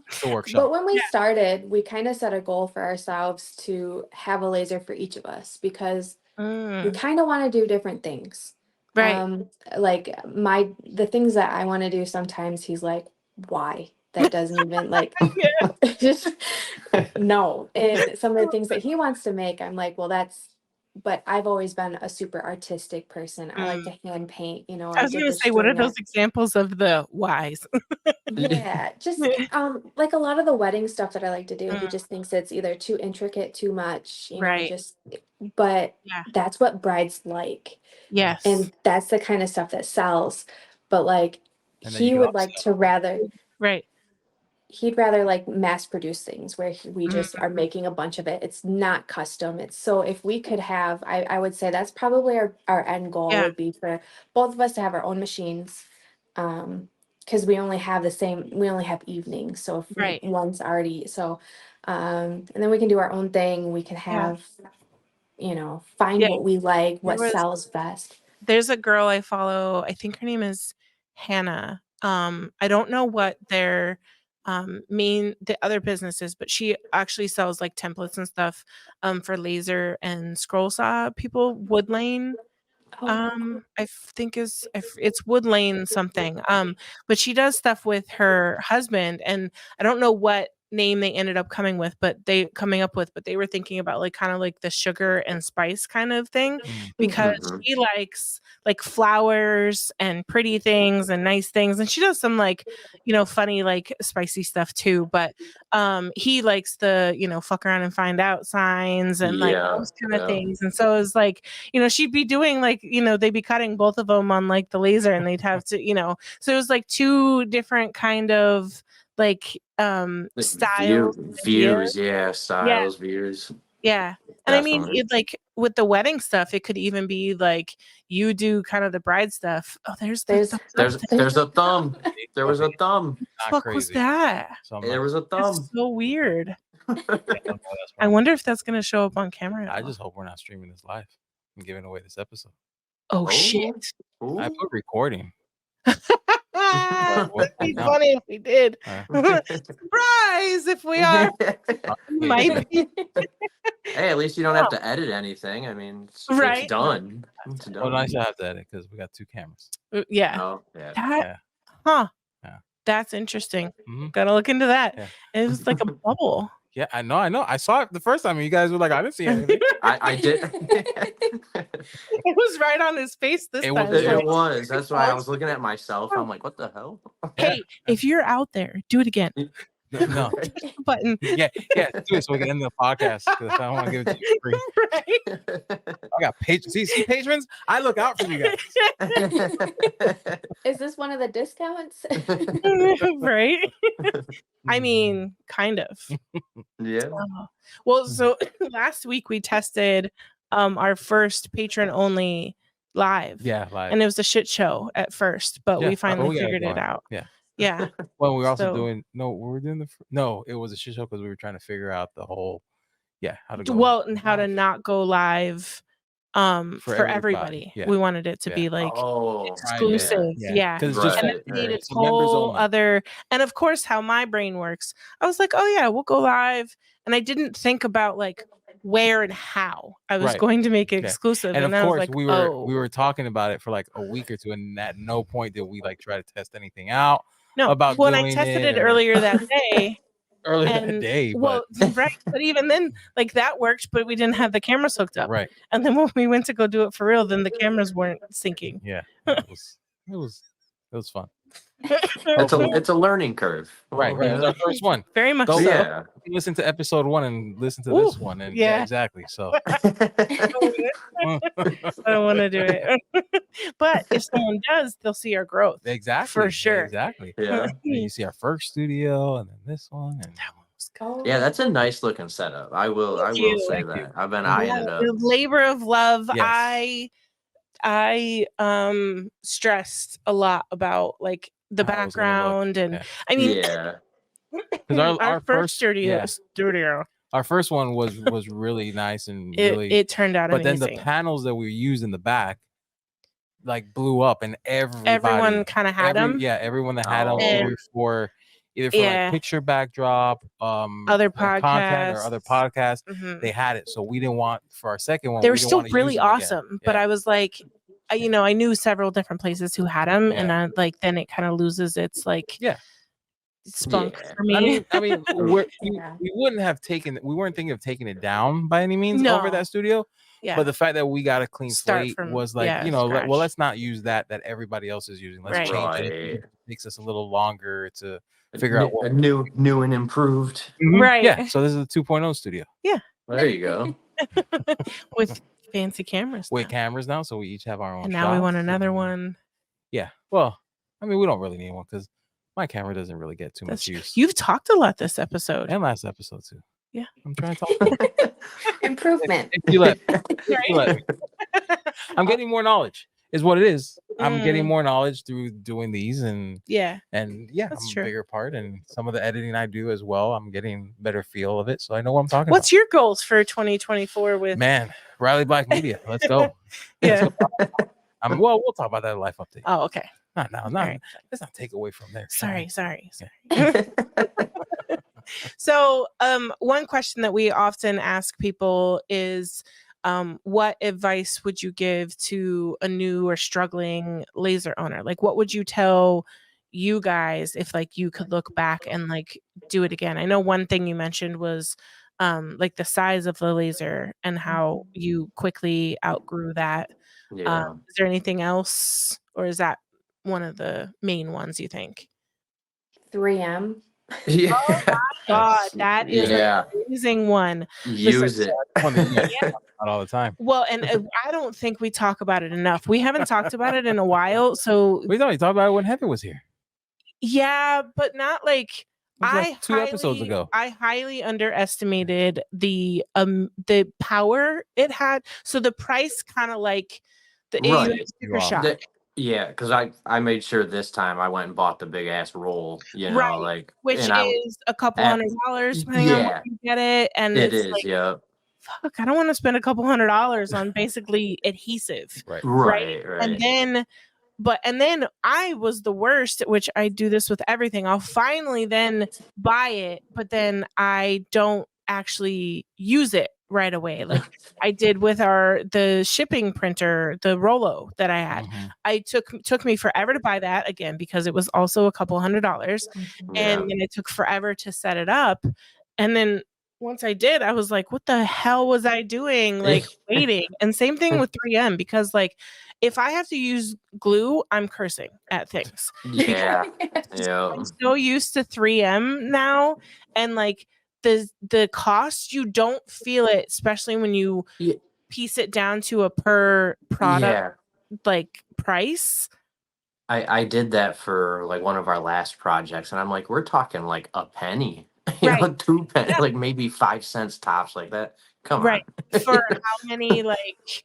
It's a workshop. But when we started, we kind of set a goal for ourselves to have a laser for each of us because we kind of want to do different things. right. Like the things that I want to do sometimes he's like, why? That doesn't even like just no. And some of the things that he wants to make, I'm like, well, but I've always been a super artistic person. I like to hand paint, you know. I was gonna say, what are those examples of the whys? Yeah, just like a lot of the wedding stuff that I like to do, he just thinks it's either too intricate, too much, you know, but that's what brides like. Yes. And that's the kind of stuff that sells. But like he would like to he'd rather like mass produce things where we just are making a bunch of it. It's not custom. It's so if we could have, I would say that's probably our end goal would be for both of us to have our own machines. Because we only have evenings. So if one's already, and then we can do our own thing. We can have, you know, find what we like, what sells best. There's a girl I follow. I think her name is Hannah. I don't know what their the other businesses, but she actually sells like templates and stuff for laser and scroll saw people. Wood Lane. I think it's Wood Lane something. But she does stuff with her husband, and I don't know what name they ended up coming up with, but they were thinking about like kind of like the sugar and spice kind of thing, because she likes like flowers and pretty things and nice things, and she does some like, you know, funny like spicy stuff too, but he likes the, you know, fuck around and find out signs and like those kind of things. And so it's like, you know, she'd be doing like, you know, they'd be cutting both of them on like the laser, and they'd have to, you know, so it was like two different kind of like styles, views, styles, views. Yeah. And I mean, it, like with the wedding stuff, it could even be like you do kind of the bride stuff. Oh, there's a thumb. There was a thumb. What the fuck was that? There was a thumb. That's so weird. I wonder if that's gonna show up on camera. I just hope we're not streaming this live and giving away this episode. Oh shit! I put recording. It'd be funny if we did. Surprise! If we are, might be. Hey, at least you don't have to edit anything. I mean, it's done. It's done. Well, nice to have to edit because we got two cameras. Yeah. Oh, yeah. That's interesting. Gotta look into that. Yeah. It was like a bubble. Yeah, I know. I saw it the first time, and you guys were like, "I didn't see anything." I did. It was right on his face this time. It was. That's why I was looking at myself. I'm like, "What the hell?" Hey, if you're out there, do it again. No button. Yeah, do it so we can end the podcast because I don't want to give it to you free. Right. I got patrons. See, patrons, I look out for you guys. Is this one of the discounts? Right. I mean, kind of. Yeah. Well, so last week we tested our first patron only live. Yeah, live. And it was a shit show at first, but we finally figured it out. Yeah. Well, we were also doing it was a shit show because we were trying to figure out the whole how to go and how to not go live for everybody. Yeah. We wanted it to be like exclusive. Yeah. Because and it made its whole other, and of course how my brain works. I was like, oh yeah, we'll go live. And I didn't think about like where and how I was going to make it exclusive. And of course, like, we were talking about it for like a week or two, and at no point did we like try to test anything out. No, about when I tested it earlier that day. But but even then, like that worked, but we didn't have the cameras hooked up. Right. And then when we went to go do it for real, then the cameras weren't syncing. Yeah. It was fun. It's a learning curve. Right. It's our first one. Very much Go, so. Yeah. listen to episode 1 and listen to this one, and yeah, exactly. So I don't want to do it. But if someone does, they'll see our growth. exactly, For sure. exactly. Yeah. And you see our first studio, and then this one, and That one was good. Yeah, that's a nice looking setup. I will you. say Thank that. you. I've been eyeing it up. The labor of love. Yes. I stressed a lot about like the How it was gonna look. background and Yeah. I mean Yeah. Because our first studio yeah. Our first one was really nice and really it turned out but amazing. then the panels that we used in the back like blew up, and everyone kind of had them. Yeah, everyone that had them Oh. either for like picture backdrop, other content or other podcasts, they had it. So we didn't want for our second one. They were still really awesome, but I was like, I knew several different places who had them, and I like then it kind of loses its like spunk for me. I mean, we wouldn't have taken. We weren't thinking of taking it down by any means over that studio. Yeah. But the fact that we got a clean slate was like, scratch. well, let's not use that everybody else is using. Let's change it. It takes us a little longer to figure out what new and improved. Right. Yeah. So this is a 2.0 studio. Yeah. There you go. With fancy cameras. With cameras now, so we each have our own. And now we want another one. Yeah. Well, I mean, we don't really need one because my camera doesn't really get too much use. You've talked a lot this episode. And last episode too. Yeah. I'm trying to talk. Improvement. If you let me. I'm getting more knowledge is what it is. I'm getting more knowledge through doing these and that's I'm true. a bigger part, and some of the editing I do as well. I'm getting better feel of it. So I know what I'm talking What's about. your goals for 2024 with Riley Black Media? Let's go. Yeah. We'll talk about that in Life Update. Oh, okay. Not right. Let's not take away from there. Sorry. So one question that we often ask people is what advice would you give to a new or struggling laser owner? Like what would you tell you guys if like you could look back and like do it again? I know one thing you mentioned was like the size of the laser and how you quickly outgrew that. Yeah. Is there anything else, or is that one of the main ones you think? 3M. Yeah. Oh my God, that is an amazing one. Use it. Not all the time. Well, and I don't think we talk about it enough. We haven't talked about it in a while, so we thought we talked about it when Heather was here. Yeah, but not like like 2 episodes ago. I highly underestimated the power it had. So the price kind of like the sticker shock. Yeah, because I made sure this time I went and bought the big ass roll, like which is a couple $100 depending on where you get it, and it it's is, like, fuck, I don't want to spend a couple $100 on basically adhesive, right? And then I was the worst, which I do this with everything. I'll finally then buy it, but then I don't actually use it right away. Like I did with the shipping printer, the Rollo that I had. I took me forever to buy that again because it was also a couple $100, and then it took forever to set it up. And then once I did, I was like, what the hell was I doing? Like waiting. And same thing with 3M, because like if I have to use glue, I'm cursing at things. Yeah. I'm so used to 3M now, and like the cost, you don't feel it, especially when you piece it down to a per product like price. I did that for like one of our last projects, and I'm like, we're talking like a penny, you know, 2 pennies, like maybe 5 cents tops, like that. Come on. For how many, like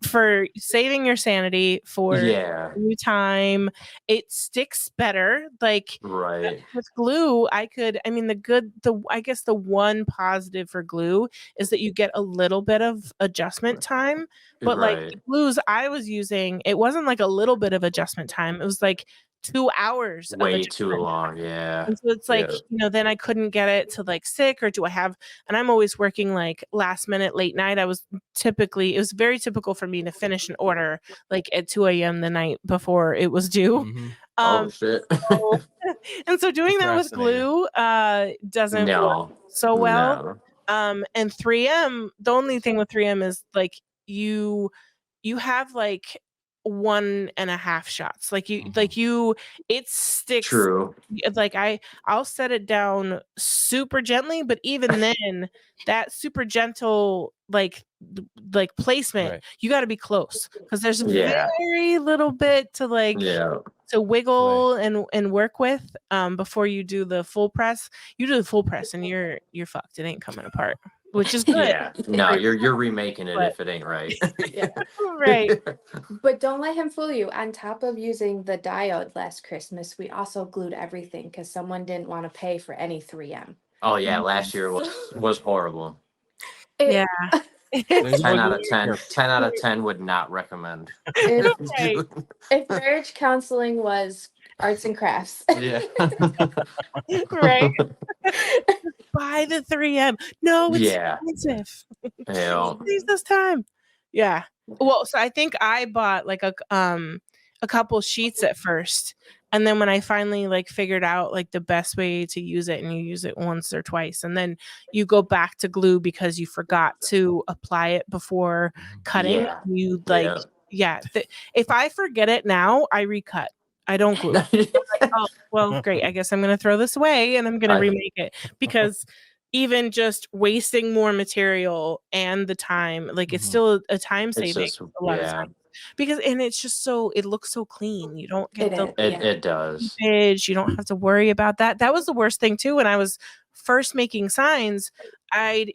for saving your sanity, for new time, it sticks better. Like with glue, I mean, I guess the one positive for glue is that you get a little bit of adjustment time. But like the glues I was using, it wasn't like a little bit of adjustment time. It was like 2 hours. Way too long. Yeah. And so it's like, then I couldn't get it to like sick, or and I'm always working like last minute, late night. It was very typical for me to finish an order like at 2 a.m. the night before it was due. Oh shit. And so doing that with glue doesn't work so well. And 3M, the only thing with 3M is like you have like 1.5 shots. Like it sticks. True. Like I'll set it down super gently, but even then, that super gentle like placement, you got to be close because there's very little bit to to wiggle and work with before you do the full press. You do the full press and you're fucked. It ain't coming apart, which is good. Yeah, no, you're remaking it if it ain't right. Right. But don't let him fool you. On top of using the diode last Christmas, we also glued everything because someone didn't want to pay for any 3M. Oh yeah, last year was horrible. Yeah. 10 out of 10. 10 out of 10 would not recommend. If marriage counseling was arts and crafts. Yeah. Right. Buy the 3M. No, it's expensive. Yeah. Saves us time. Yeah. Well, so I think I bought like a couple sheets at first. And then when I finally figured out the best way to use it, and you use it once or twice, and then you go back to glue because you forgot to apply it before cutting. You if I forget it now, I recut. I don't glue. Oh, well, great. I guess I'm going to throw this away and I'm going to remake it, because even just wasting more material and the time, it's still a time saving a lot of times. Because it's just it looks so clean. You don't get it does. You don't have to worry about that. That was the worst thing too. When I was first making signs, I'd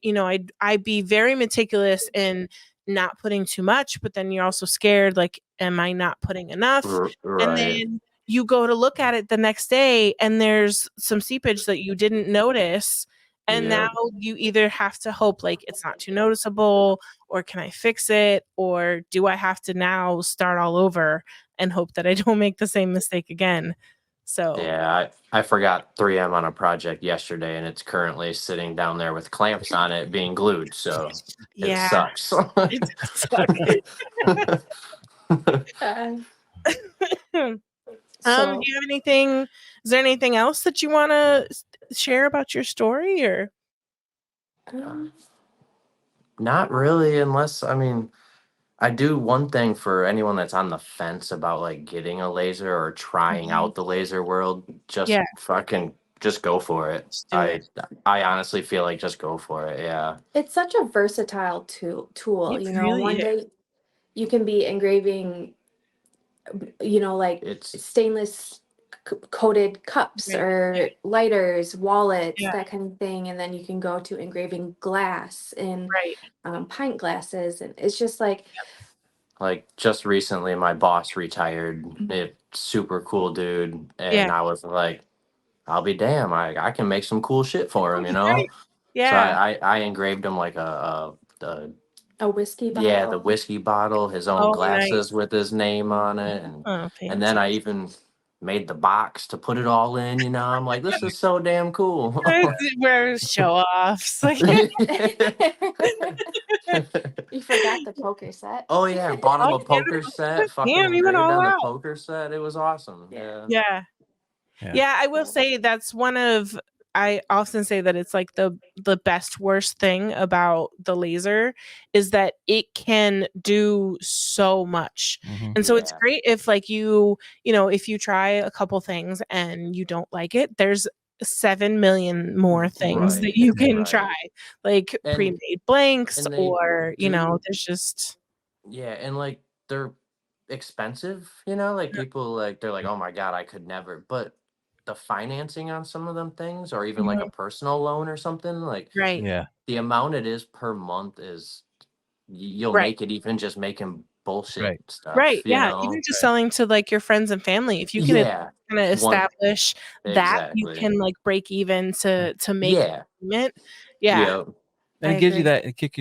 be very meticulous in not putting too much, but then you're also scared, am I not putting enough? Right. And then you go to look at it the next day and there's some seepage that you didn't notice. And now you either have to hope it's not too noticeable, or can I fix it? Or do I have to now start all over and hope that I don't make the same mistake again? So yeah, I forgot 3M on a project yesterday, and it's currently sitting down there with clamps on it being glued. So it sucks. It does suck. Do you have anything? Is there anything else that you want to share about your story, or? Not really, unless I do one thing for anyone that's on the fence about getting a laser or trying out the laser world. Just just go for it. I honestly feel just go for it. Yeah. It's such a versatile tool. One day you can be engraving, stainless coated cups or lighters, wallets, that kind of thing. And then you can go to engraving glass and pint glasses. And it's just just recently my boss retired. Super cool dude. And I was like, I'll be damn, I can make some cool shit for him, Right. Yeah. So I engraved him a whiskey bottle. Yeah, the whiskey bottle, his own glasses with his name on it. And then I even made the box to put it all in, I'm like, this is so damn cool. We're show-offs. You forgot the poker set. Oh yeah, bought him a poker set. Fucking engraved on the poker set. It was awesome. Yeah, I will say that's one of, I often say that it's the best worst thing about the laser is that it can do so much. And so it's great if if you try a couple things and you don't like it, there's 7 million more things that you can try, pre-made blanks, or there's just and they're expensive, people they're like, oh my god, I could never. But the financing on some of them things, or even a personal loan or something, the amount it is per month is you'll make it even just making bullshit stuff. Even just selling to your friends and family, if you can kind of establish that you can break even to make payment. And it gives you that kick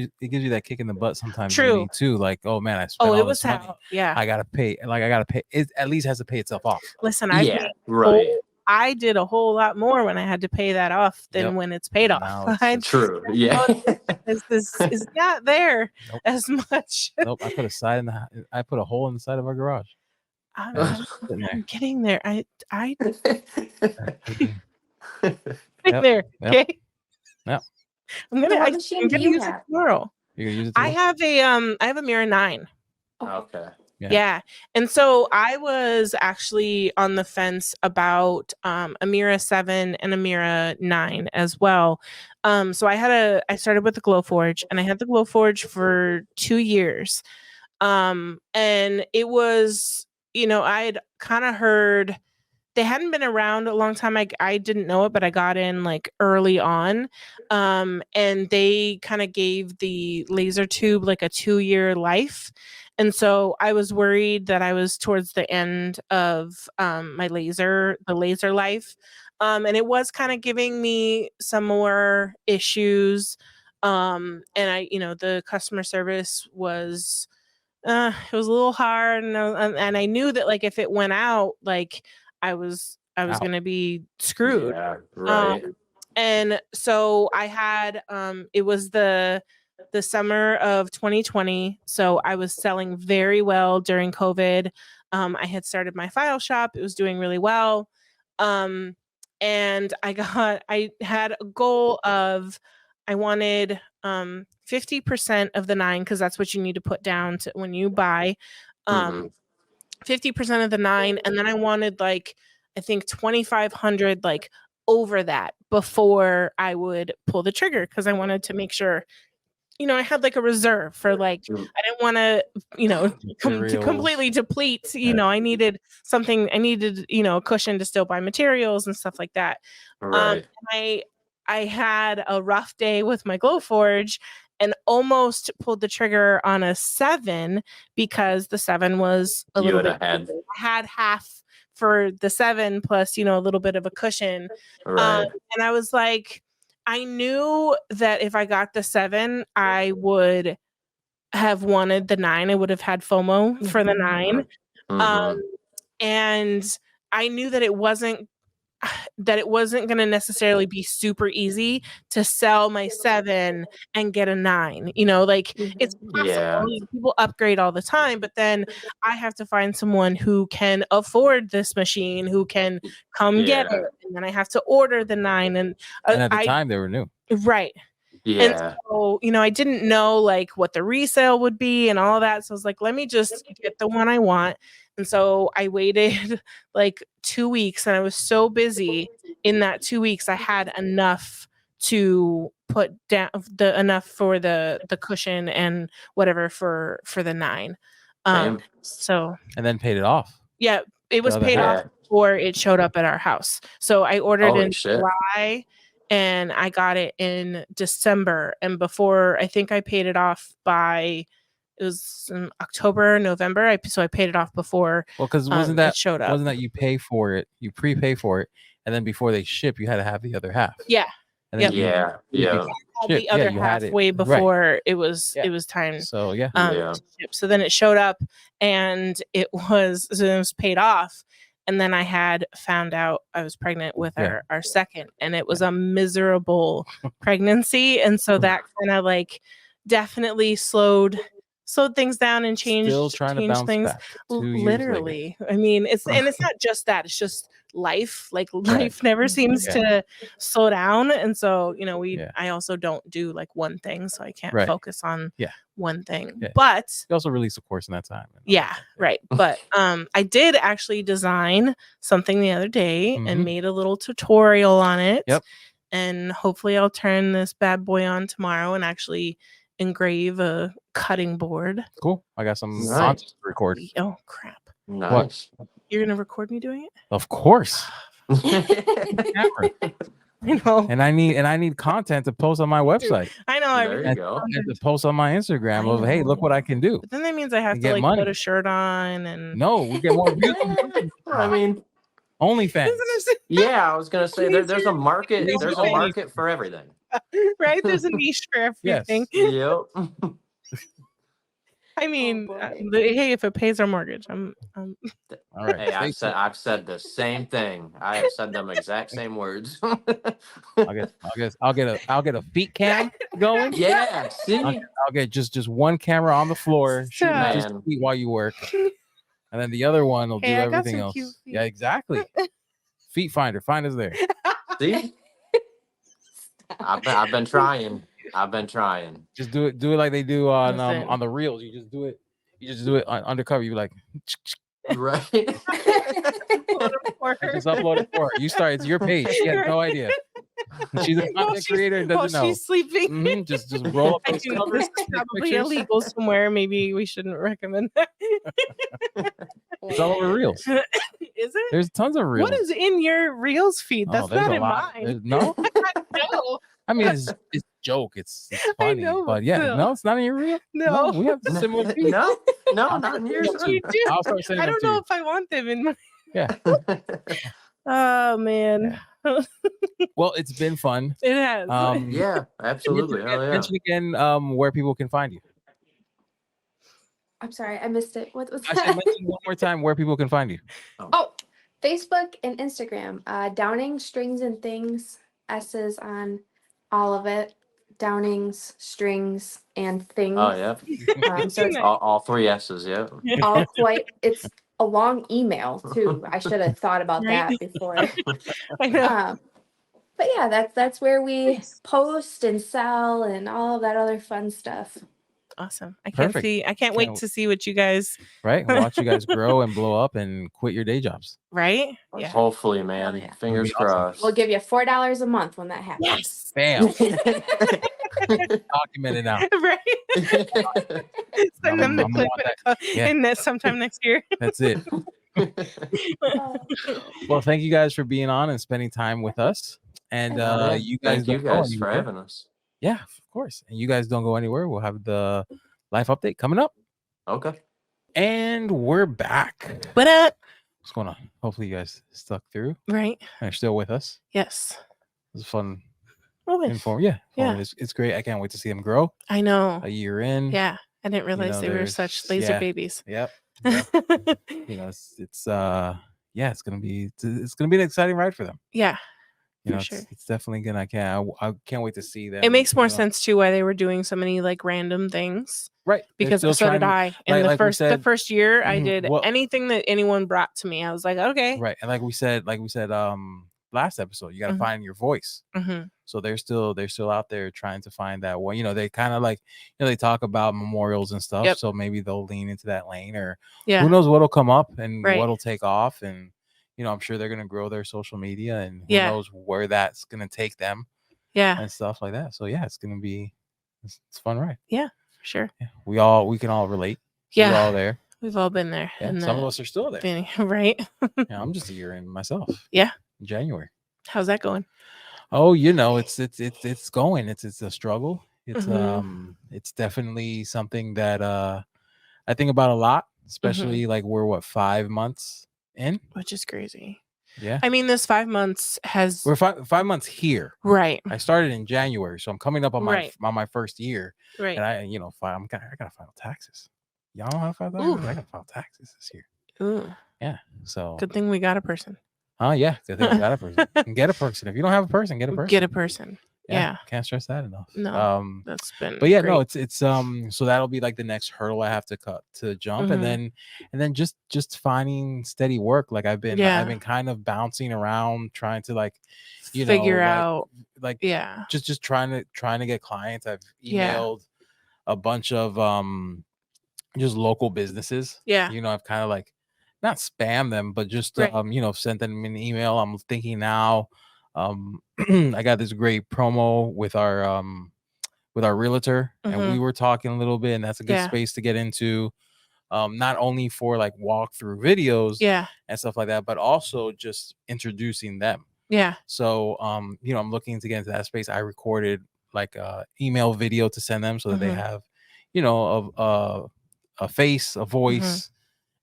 in the butt sometimes. True. Too. Oh man, I spent all this money. I gotta pay. I gotta pay. It at least has to pay itself off. Listen, I did a whole lot more when I had to pay that off than when it's paid off. True. Yeah. This is not there as much. Nope. I put I put a hole in the side of our garage. I'm getting there. I there. Okay. Yep. I'm gonna use it tomorrow. You're gonna use it tomorrow? I have a Mirror 9. Okay. Yeah. And so I was actually on the fence about a Mira 7 and a Mira 9 as well. So I started with the Glowforge, and I had the Glowforge for 2 years. And it was, I had kind of heard they hadn't been around a long time. I didn't know it, but I got in like early on. And they kind of gave the laser tube like a 2-year life. And so I was worried that I was towards the end of the laser life. And it was kind of giving me some more issues. And the customer service was it was a little hard, and I knew that like if it went out, like I was going to be screwed. Yeah, right. And so I had it was the summer of 2020, so I was selling very well during COVID. I had started my file shop. It was doing really well. And I had a goal of I wanted 50% of the 9, because that's what you need to put down to when you buy 50% of the 9, and then I wanted like I think 2,500 like over that before I would pull the trigger, because I wanted to make sure I had like a reserve for like I didn't want to completely deplete. I needed something. I needed a cushion to still buy materials and stuff like that. Right. I had a rough day with my Glowforge and almost pulled the trigger on a 7 because the 7 was a little bit. I had half for the 7 plus a little bit of a cushion. Right. And I was like, I knew that if I got the 7, I would have wanted the 9. I would have had FOMO for the 9. And I knew that it wasn't going to necessarily be super easy to sell my 7 and get a 9. It's possible. Yeah. People upgrade all the time, but then I have to find someone who can afford this machine, who can come get it, and then I have to order the 9. And at the time they were new. Right. Yeah. And so, I didn't know like what the resale would be and all that. So I was like, let me just get the one I want. And so I waited like 2 weeks, and I was so busy in that 2 weeks. I had enough to put down enough for the cushion and whatever for the 9. So and then paid it off. Yeah, it was paid off before it showed up at our house. So I ordered in July. And I got it in December. And before, I think I paid it off by, it was in October, November. So I paid it off before. Well, because it showed up. Wasn't that you pay for it, you prepay for it, and then before they ship, you had to have the other half. Yeah. And then the other half way before it was time. So to ship. So then it showed up, and it was paid off. And then I had found out I was pregnant with our second, and it was a miserable pregnancy. And so that kind of like definitely slowed things down and changed things. Back literally. I mean, it's not just that, it's just life. Like life never seems to slow down. And so, I also don't do like one thing, so I can't focus on one thing. But you also released a course in that time. Right. But I did actually design something the other day and made a little tutorial on it. And hopefully I'll turn this bad boy on tomorrow and actually engrave a cutting board. Cool. I got some content to record. Oh crap. Nice. What? You're gonna record me doing it? Of course. I know. And I need content to post on my website. I know. There you go. And to post on my Instagram of, hey, look what I can do. But then that means I have to like put a shirt on and no, we get more views. I mean, OnlyFans. Yeah, I was gonna say there's a market. There's a market for everything. Right? There's a niche for everything. Yep. I mean, hey, if it pays our mortgage, I'm all right. Hey, I've said the same thing. I have said them exact same words. I'll get a feet cam going. Yeah, see, I'll get just one camera on the floor, shooting Man. just feet while you work, and then the other one will do everything else. Yeah, exactly. Feet finder, find us there. See, I've been trying. Just do it like they do on the reels. You just do it. You just do it undercover. You like, Right. just upload it for her. You start. It's your page. She has no idea. She's a content creator and doesn't know. She's sleeping. Just roll up those This covers. is probably illegal somewhere. Maybe we shouldn't recommend that. It's all over Reels. Is it? There's tons of Reels. What is in your Reels feed? That's there's not a in lot. mine. No, No. I mean it's joke. It's funny, know, but yeah, still. no, it's not in your Reel. No. We have the similar feed. No, not in yours. You do. I'll start sending I them don't to know you. if I want them in my. Yeah. Oh man. Well, it's been fun. It has. Yeah, absolutely. Mention again where people can find you. I'm sorry, I missed it. What was I that? said mention one more time where people can find you. Oh, Facebook and Instagram. Downings, Strings and Things. S's on all of it. Downings, Strings, and Things. Oh yeah. So it's All 3 S's. Yeah. all quite. It's a long email too. I should have thought about Right? that before. I know. But yeah, that's where we post and sell and all of that other fun stuff. Awesome. I can't wait to see what you guys. Right, watch you guys grow and blow up and quit your day jobs. Right? Yeah. Hopefully, man. Yeah. Fingers That'd be awesome. crossed. We'll give you $4 a month when that happens. Yes. Bam. Documented now. Right. Send them the I'm clip want Yeah. in this sometime next year. That's it. Well, thank you guys for being on and spending time with us. And you guys, thank you guys for having us. Yeah, of course. And you guys don't go anywhere. We'll have the life update coming up. Okay. And we're back. What up? What's going on? Hopefully you guys stuck through Right. and are still with us. Yes. It was fun. Always. Yeah. Yeah. It's great. I can't wait to see them grow. I know. A year in. Yeah. I didn't realize they were such laser babies. Yep. It's gonna be an exciting ride for them. Yeah. Sure. It's definitely gonna. I can't wait to see them. It makes more sense too why they were doing so many like random things. Right. Because so did I. In the first year, I did anything that anyone brought to me. I was like, okay. Right. And like we said, last episode, you gotta find your voice. Mm-hmm. So they're still out there trying to find that one. They kind of they talk about memorials and stuff. Yep. So maybe they'll lean into that lane, or who knows what'll come up and what'll take off. And I'm sure they're gonna grow their social media, and who knows where that's gonna take them. Yeah. And stuff like that. So yeah, it's gonna be it's fun, right? Yeah, for sure. Yeah. We can all relate. Yeah. We're all there. We've all been there. Yeah. Some of us are still there. Right. Yeah, I'm just a year in myself. Yeah. In January. How's that going? Oh, it's going. It's a struggle. It's definitely something that I think about a lot, especially like we're 5 months in, which is crazy. Yeah. I mean, this 5 months we're 5 months here. Right. I started in January, so I'm coming up on my first year. Right. And I gotta file taxes. Y'all know how to file taxes? I gotta file taxes this year. Ooh. Yeah. So good thing we got a person. Oh yeah, good thing we got a person. Get a person. If you don't have a person, get a person. Get a person. Yeah. Can't stress that enough. No. That's been. But yeah, great. no, it's so that'll be like the next hurdle I have to jump, and then just finding steady work. Like I've been kind of bouncing around trying to figure out just trying to get clients. I've emailed a bunch of just local businesses. Yeah. I've kind of not spam them, but just sent them an email. I'm thinking now, I got this great promo with our realtor, and we were talking a little bit, and that's a good space to get into, not only for walkthrough videos, and stuff like that, but also just introducing them. Yeah. So I'm looking to get into that space. I recorded a email video to send them so that they have a face, a voice.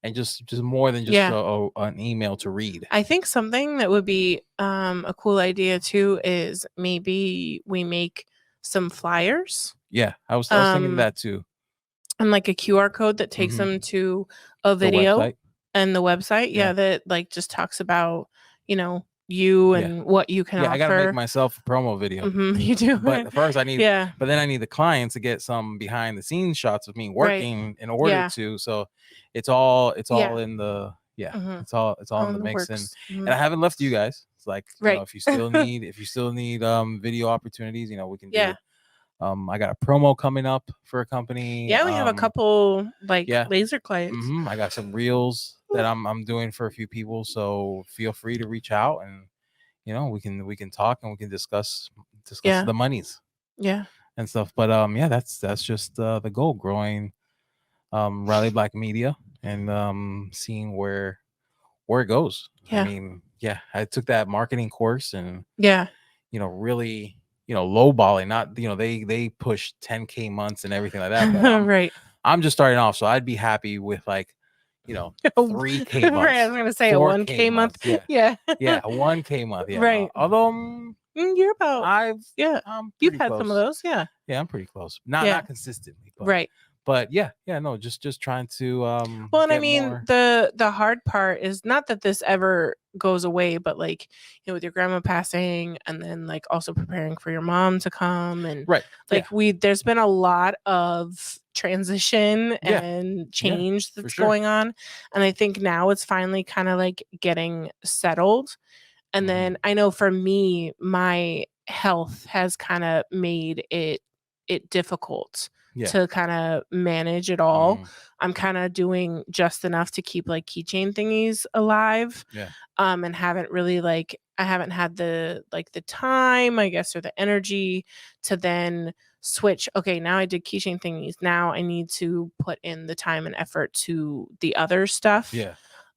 And just more than just an email to read. I think something that would be a cool idea too is maybe we make some flyers. Yeah, I was thinking that too. And a QR code that takes them to a video and the website. Yeah, that just talks about you and what you can offer. I gotta make myself a promo video. You do, but first I need. But then I need the clients to get some behind the scenes shots of me working in order to. So it's all in the it's all in the mix, and I haven't left you guys. It's if you still need video opportunities, we can do I got a promo coming up for a company. Yeah, we have a couple laser clients. I got some reels that I'm doing for a few people, so feel free to reach out, and we can talk and we can discuss the monies and stuff. But that's just the goal, growing Rally Black Media, and seeing where it goes. I mean, I took that marketing course, and really lowballing, not they push 10K months and everything like that, but I'm just starting off, so I'd be happy with 3K months. Right, I was gonna say a 1K month. Yeah. A 1K month. Yeah. Right. Although you're about you've had close. some of those. Yeah, I'm pretty close. Not consistently, but but no, just trying to well, and I mean more. The hard part is not that this ever goes away, but with your grandma passing, and then also preparing for your mom to come, and there's been a lot of transition and change that's going on, and I think now it's finally kind of getting settled. And then I know for me, my health has kind of made it difficult to kind of manage it all. I'm kind of doing just enough to keep keychain thingies alive. And haven't really I haven't had the time, I guess, or the energy to then switch. Okay, now I did keychain thingies. Now I need to put in the time and effort to the other stuff.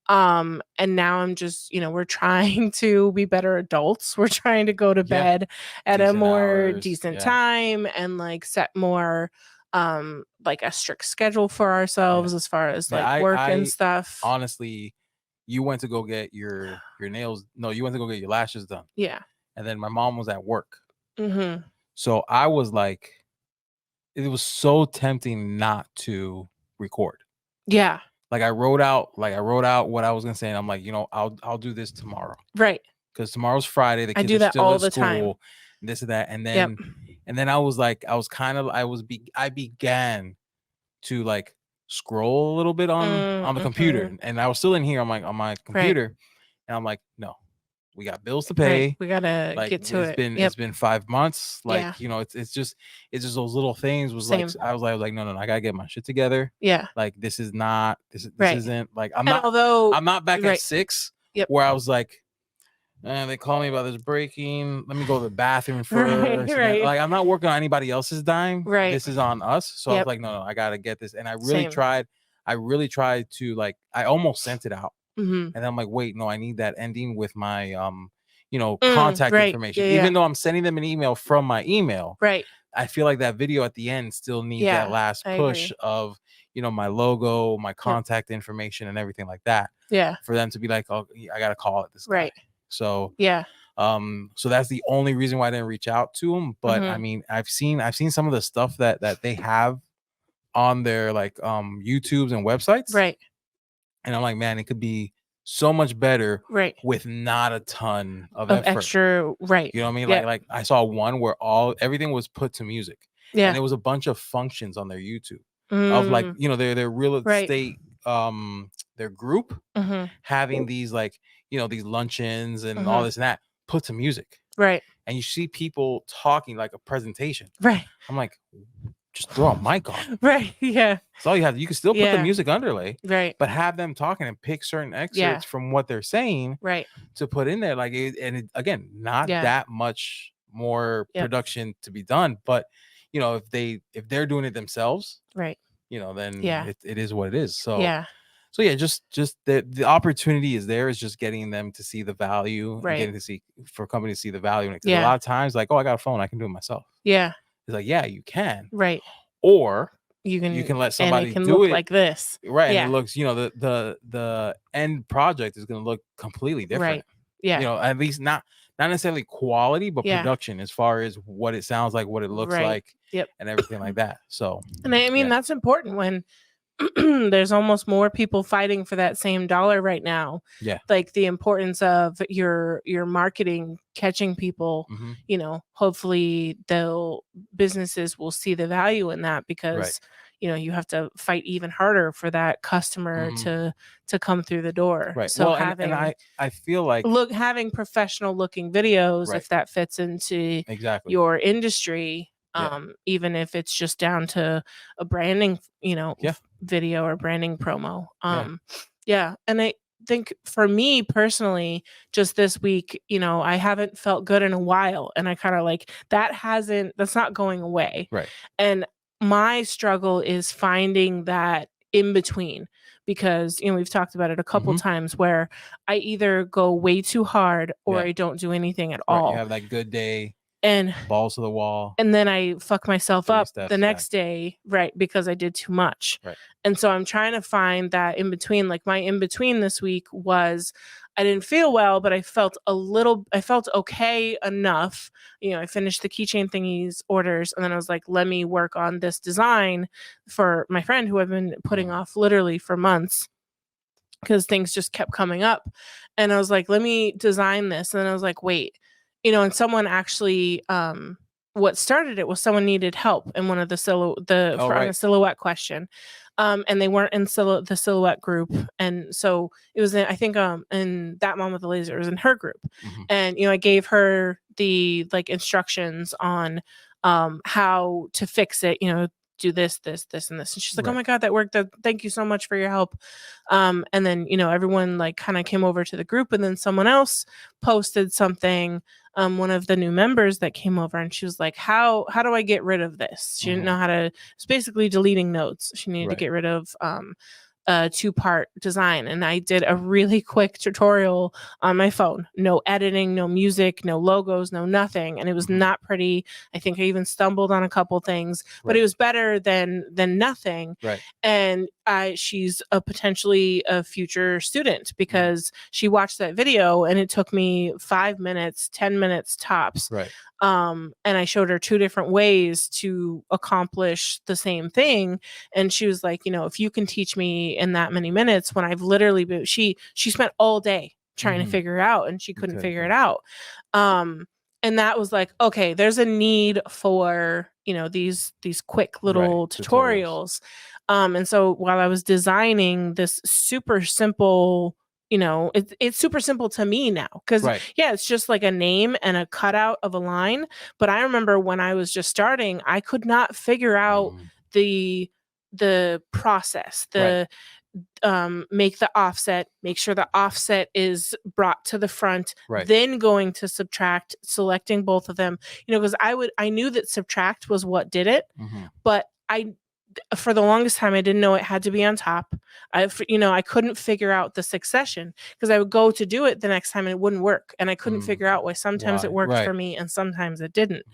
And now I'm just, we're trying to be better adults. We're trying to go to bed at a more decent time, and set more a strict schedule for ourselves as far as work and stuff. Honestly, you went to go get your nails. No, you went to go get your lashes done. Yeah. And then my mom was at work. So I was it was so tempting not to record. Yeah. I wrote out what I was gonna say, and I'm I'll do this tomorrow. Right. Because tomorrow's Friday. The kids I do are that still all at the school, time. And this and that, and then I was I began to scroll a little bit on the computer, and I was still in here on my computer, and I'm no, we got bills to pay. Right. We gotta get to it. It's been 5 months. It's just those little things. I was like, no, I gotta get my shit together. Yeah. This is not. This isn't I'm not back at 6. Where I was they call me about this breaking. Let me go to the bathroom first. Right. I'm not working on anybody else's dime. Right. This is on us. So I was no, I gotta get this. And I really tried. I really tried to I almost sent it out. And I'm wait, no, I need that ending with my contact information. Even though I'm sending them an email from my email. Right. I feel that video at the end still needs that last push of my logo, my contact information, and everything like that. Yeah. For them to be oh, I gotta call it this guy. Right. So so that's the only reason why I didn't reach out to them. But I mean, I've seen some of the stuff that they have on their YouTubes and websites. Right. And I'm man, it could be so much better with not a ton of effort. Extra, right. You know what I mean? I saw one where everything was put to music. Yeah. And it was a bunch of functions on their YouTube of their real estate their group having these these luncheons and all this and that put to music. Right. And you see people talking like a presentation. Right. I'm just throw a mic on. Right. Yeah. That's all you have. You can still put the music underlay. Right. But have them talking and pick certain excerpts from what they're saying. Right. To put in there. Again, not that much more production to be done. But if they're doing it themselves, right. Then it is what it is. So just the opportunity is there. Is just getting them to see the value, and getting to see for companies to see the value in it. Because a lot of times, oh, I got a phone, I can do it myself. Yeah. It's you can. Right. Or you can let somebody and it can do look it like this. Right. And it looks, the end project is going to look completely different. Right. Yeah. At least not necessarily quality, but production as far as what it sounds like, what it looks like, and everything like that. So, and I mean, that's important when there's almost more people fighting for that same dollar right now. Yeah. The importance of your marketing catching people, hopefully businesses will see the value in that, because you have to fight even harder for that customer to come through the door. Right. So well, having I feel having professional looking videos, if that fits into your industry, even if it's just down to a branding, video or branding promo. And I think for me personally, just this week, I haven't felt good in a while, and I kind of like that's not going away. Right. And my struggle is finding that in between, because we've talked about it a couple times where I either go way too hard or I don't do anything at all. You have that good day and balls to the wall, and then I fuck myself up the next day, right, because I did too much. Right. And so I'm trying to find that in between. Like my in between this week was I didn't feel well, but I felt okay enough. I finished the keychain thingies orders, and then I was like, let me work on this design for my friend who I've been putting off literally for months, because things just kept coming up. And I was like, let me design this. And then I was like, wait, and someone actually, what started it was someone needed help in one of the a silhouette question. And they weren't in the silhouette group. And so it was in that Mom with the Laser, it was in her group. And, I gave her the instructions on, how to fix it, do this, and this. And she's like, oh my God, that worked. Thank you so much for your help. And then, everyone kind of came over to the group, and then someone else posted something, one of the new members that came over, and she was like, how do I get rid of this? She didn't know how to, it's basically deleting notes. She needed to get rid of, a 2-part design. And I did a really quick tutorial on my phone. No editing, no music, no logos, no nothing. And it was not pretty. I think I even stumbled on a couple things, but it was better than nothing. Right. And she's potentially a future student, because she watched that video and it took me 5 minutes, 10 minutes tops. Right. And I showed her 2 different ways to accomplish the same thing. And she was like, if you can teach me in that many minutes, when I've literally been, she spent all day trying to figure it out, and she couldn't figure it out. And that was like, okay, there's a need for, these quick little tutorials. And so while I was designing this super simple, it's super simple to me now, because it's just like a name and a cutout of a line. But I remember when I was just starting, I could not figure out the process, make the offset, make sure the offset is brought to the front, then going to subtract, selecting both of them, because I knew that subtract was what did it, but for the longest time, I didn't know it had to be on top. I couldn't figure out the succession, because I would go to do it the next time and it wouldn't work. And I couldn't figure out why sometimes it worked for me and sometimes it didn't.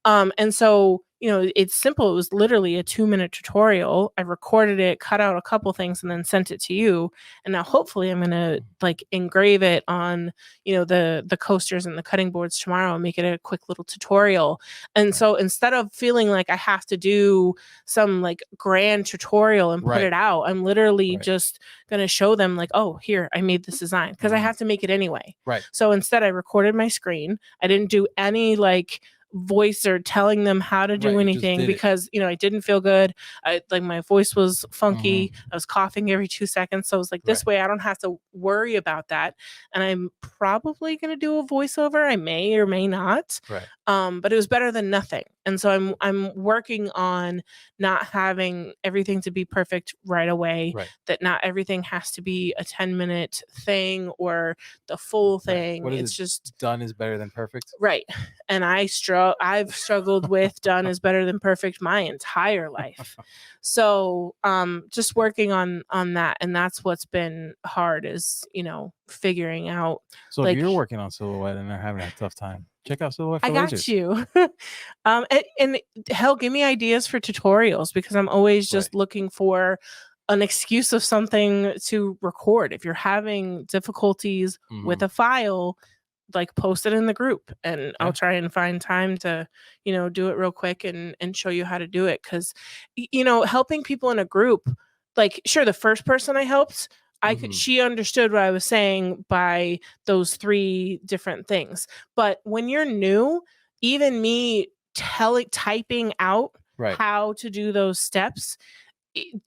And so, it's simple. It was literally a 2-minute tutorial. I recorded it, cut out a couple things, and then sent it to you. And now hopefully I'm going to engrave it on, the coasters and the cutting boards tomorrow and make it a quick little tutorial. And so instead of feeling like I have to do some grand tutorial and put it out, I'm literally just going to show them oh, here, I made this design, because I have to make it anyway. Right. So instead I recorded my screen. I didn't do any voice or telling them how to do anything, because I didn't feel good. My voice was funky. I was coughing every 2 seconds. So I was like, this way I don't have to worry about that. And I'm probably going to do a voiceover. I may or may not. Right. But it was better than nothing. And so I'm working on not having everything to be perfect right away. That not everything has to be a 10-minute thing or the full thing. It's just done is better than perfect. Right. And I've struggled with done is better than perfect my entire life. So just working on that. And that's what's been hard, is, figuring out. So if you're working on silhouette and they're having a tough time, check out Silhouette for I got Lasers. you. And hell, give me ideas for tutorials, because I'm always just looking for an excuse of something to record. If you're having difficulties with a file, post it in the group, and I'll try and find time to, do it real quick and show you how to do it. Cause helping people in a group, sure, the first person I helped, she understood what I was saying by those 3 different things. But when you're new, even me typing out how to do those steps, I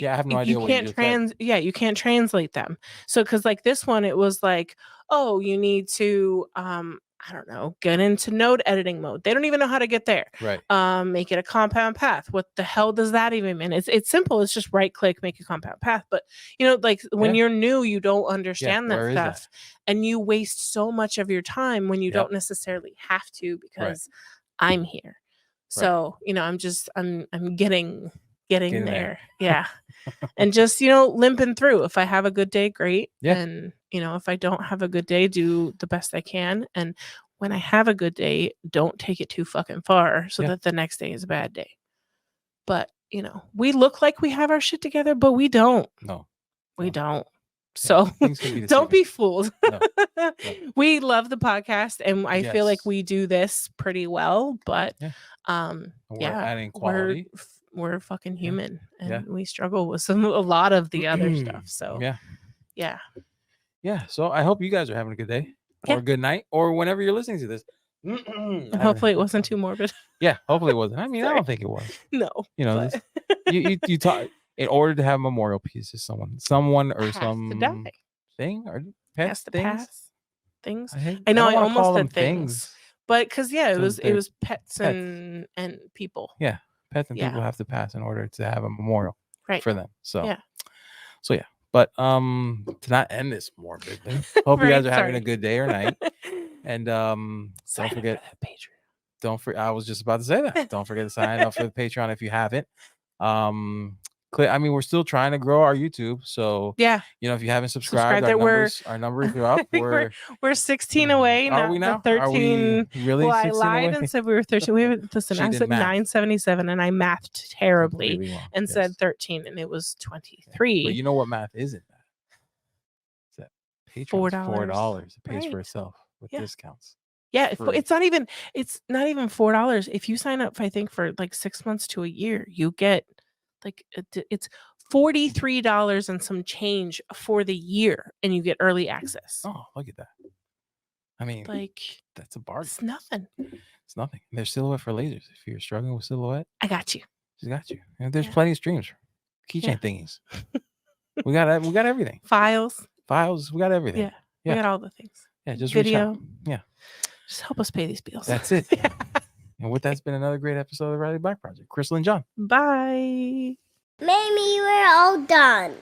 have no idea what you can't you can't translate them. So because this one, it was oh, you need to I don't know, get into node editing mode. They don't even know how to get there. Right. Make it a compound path. What the hell does that even mean? It's simple. It's just right click, make a compound path. But like when you're new, you don't understand that stuff. And you waste so much of your time when you don't necessarily have to, because I'm here. So, I'm getting there. Yeah. And just, limping through. If I have a good day, great. Yeah. And, if I don't have a good day, do the best I can. And when I have a good day, don't take it too fucking far so that the next day is a bad day. But, we look like we have our shit together, but we don't. No. We don't. So don't be fooled. No. We love the podcast, and I feel like we do this pretty well, but we're adding quality. We're fucking human, and we struggle with a lot of the other stuff. So yeah. So I hope you guys are having a good day or a good night or whenever you're listening to this. Hopefully it wasn't too morbid. Yeah, hopefully it wasn't. I mean, I don't think it was. No, you talk in order to have memorial pieces. Someone or some thing or pets things. I know I almost said things, but because it was pets and people. Yeah, pets and people have to pass in order to have a memorial for them. So yeah. But to not end this morbidly, hope you guys are having a good day or night. And don't forget Patreon. I was just about to say that. Don't forget to sign up for the Patreon if you haven't. We're still trying to grow our YouTube. So if you haven't subscribed, our numbers are up. We're 16 away. Are we now? 13. Are we really? Well, I lied and said we were 13. I said 977, and I mathed terribly and said 13, and it was 23. But you know what math isn't? It's that Patreon $4. It pays for itself with discounts. Yeah, it's not even $4. If you sign up, I think for like 6 months to a year, you get it's $43 and some change for the year, and you get early access. Oh, look at that! I mean, that's a bargain. It's nothing. It's nothing. There's Silhouette for lasers. If you're struggling with Silhouette, I got you. She's got you. And there's plenty of streams, keychain thingies. We got everything. Files. We got everything. Yeah. We got all the things. Yeah, just video. Reach out. Yeah. Just help us pay these bills. That's it. And with that's been another great episode of the Riley Black Project. Crystal and John. Bye. Maybe we're all done.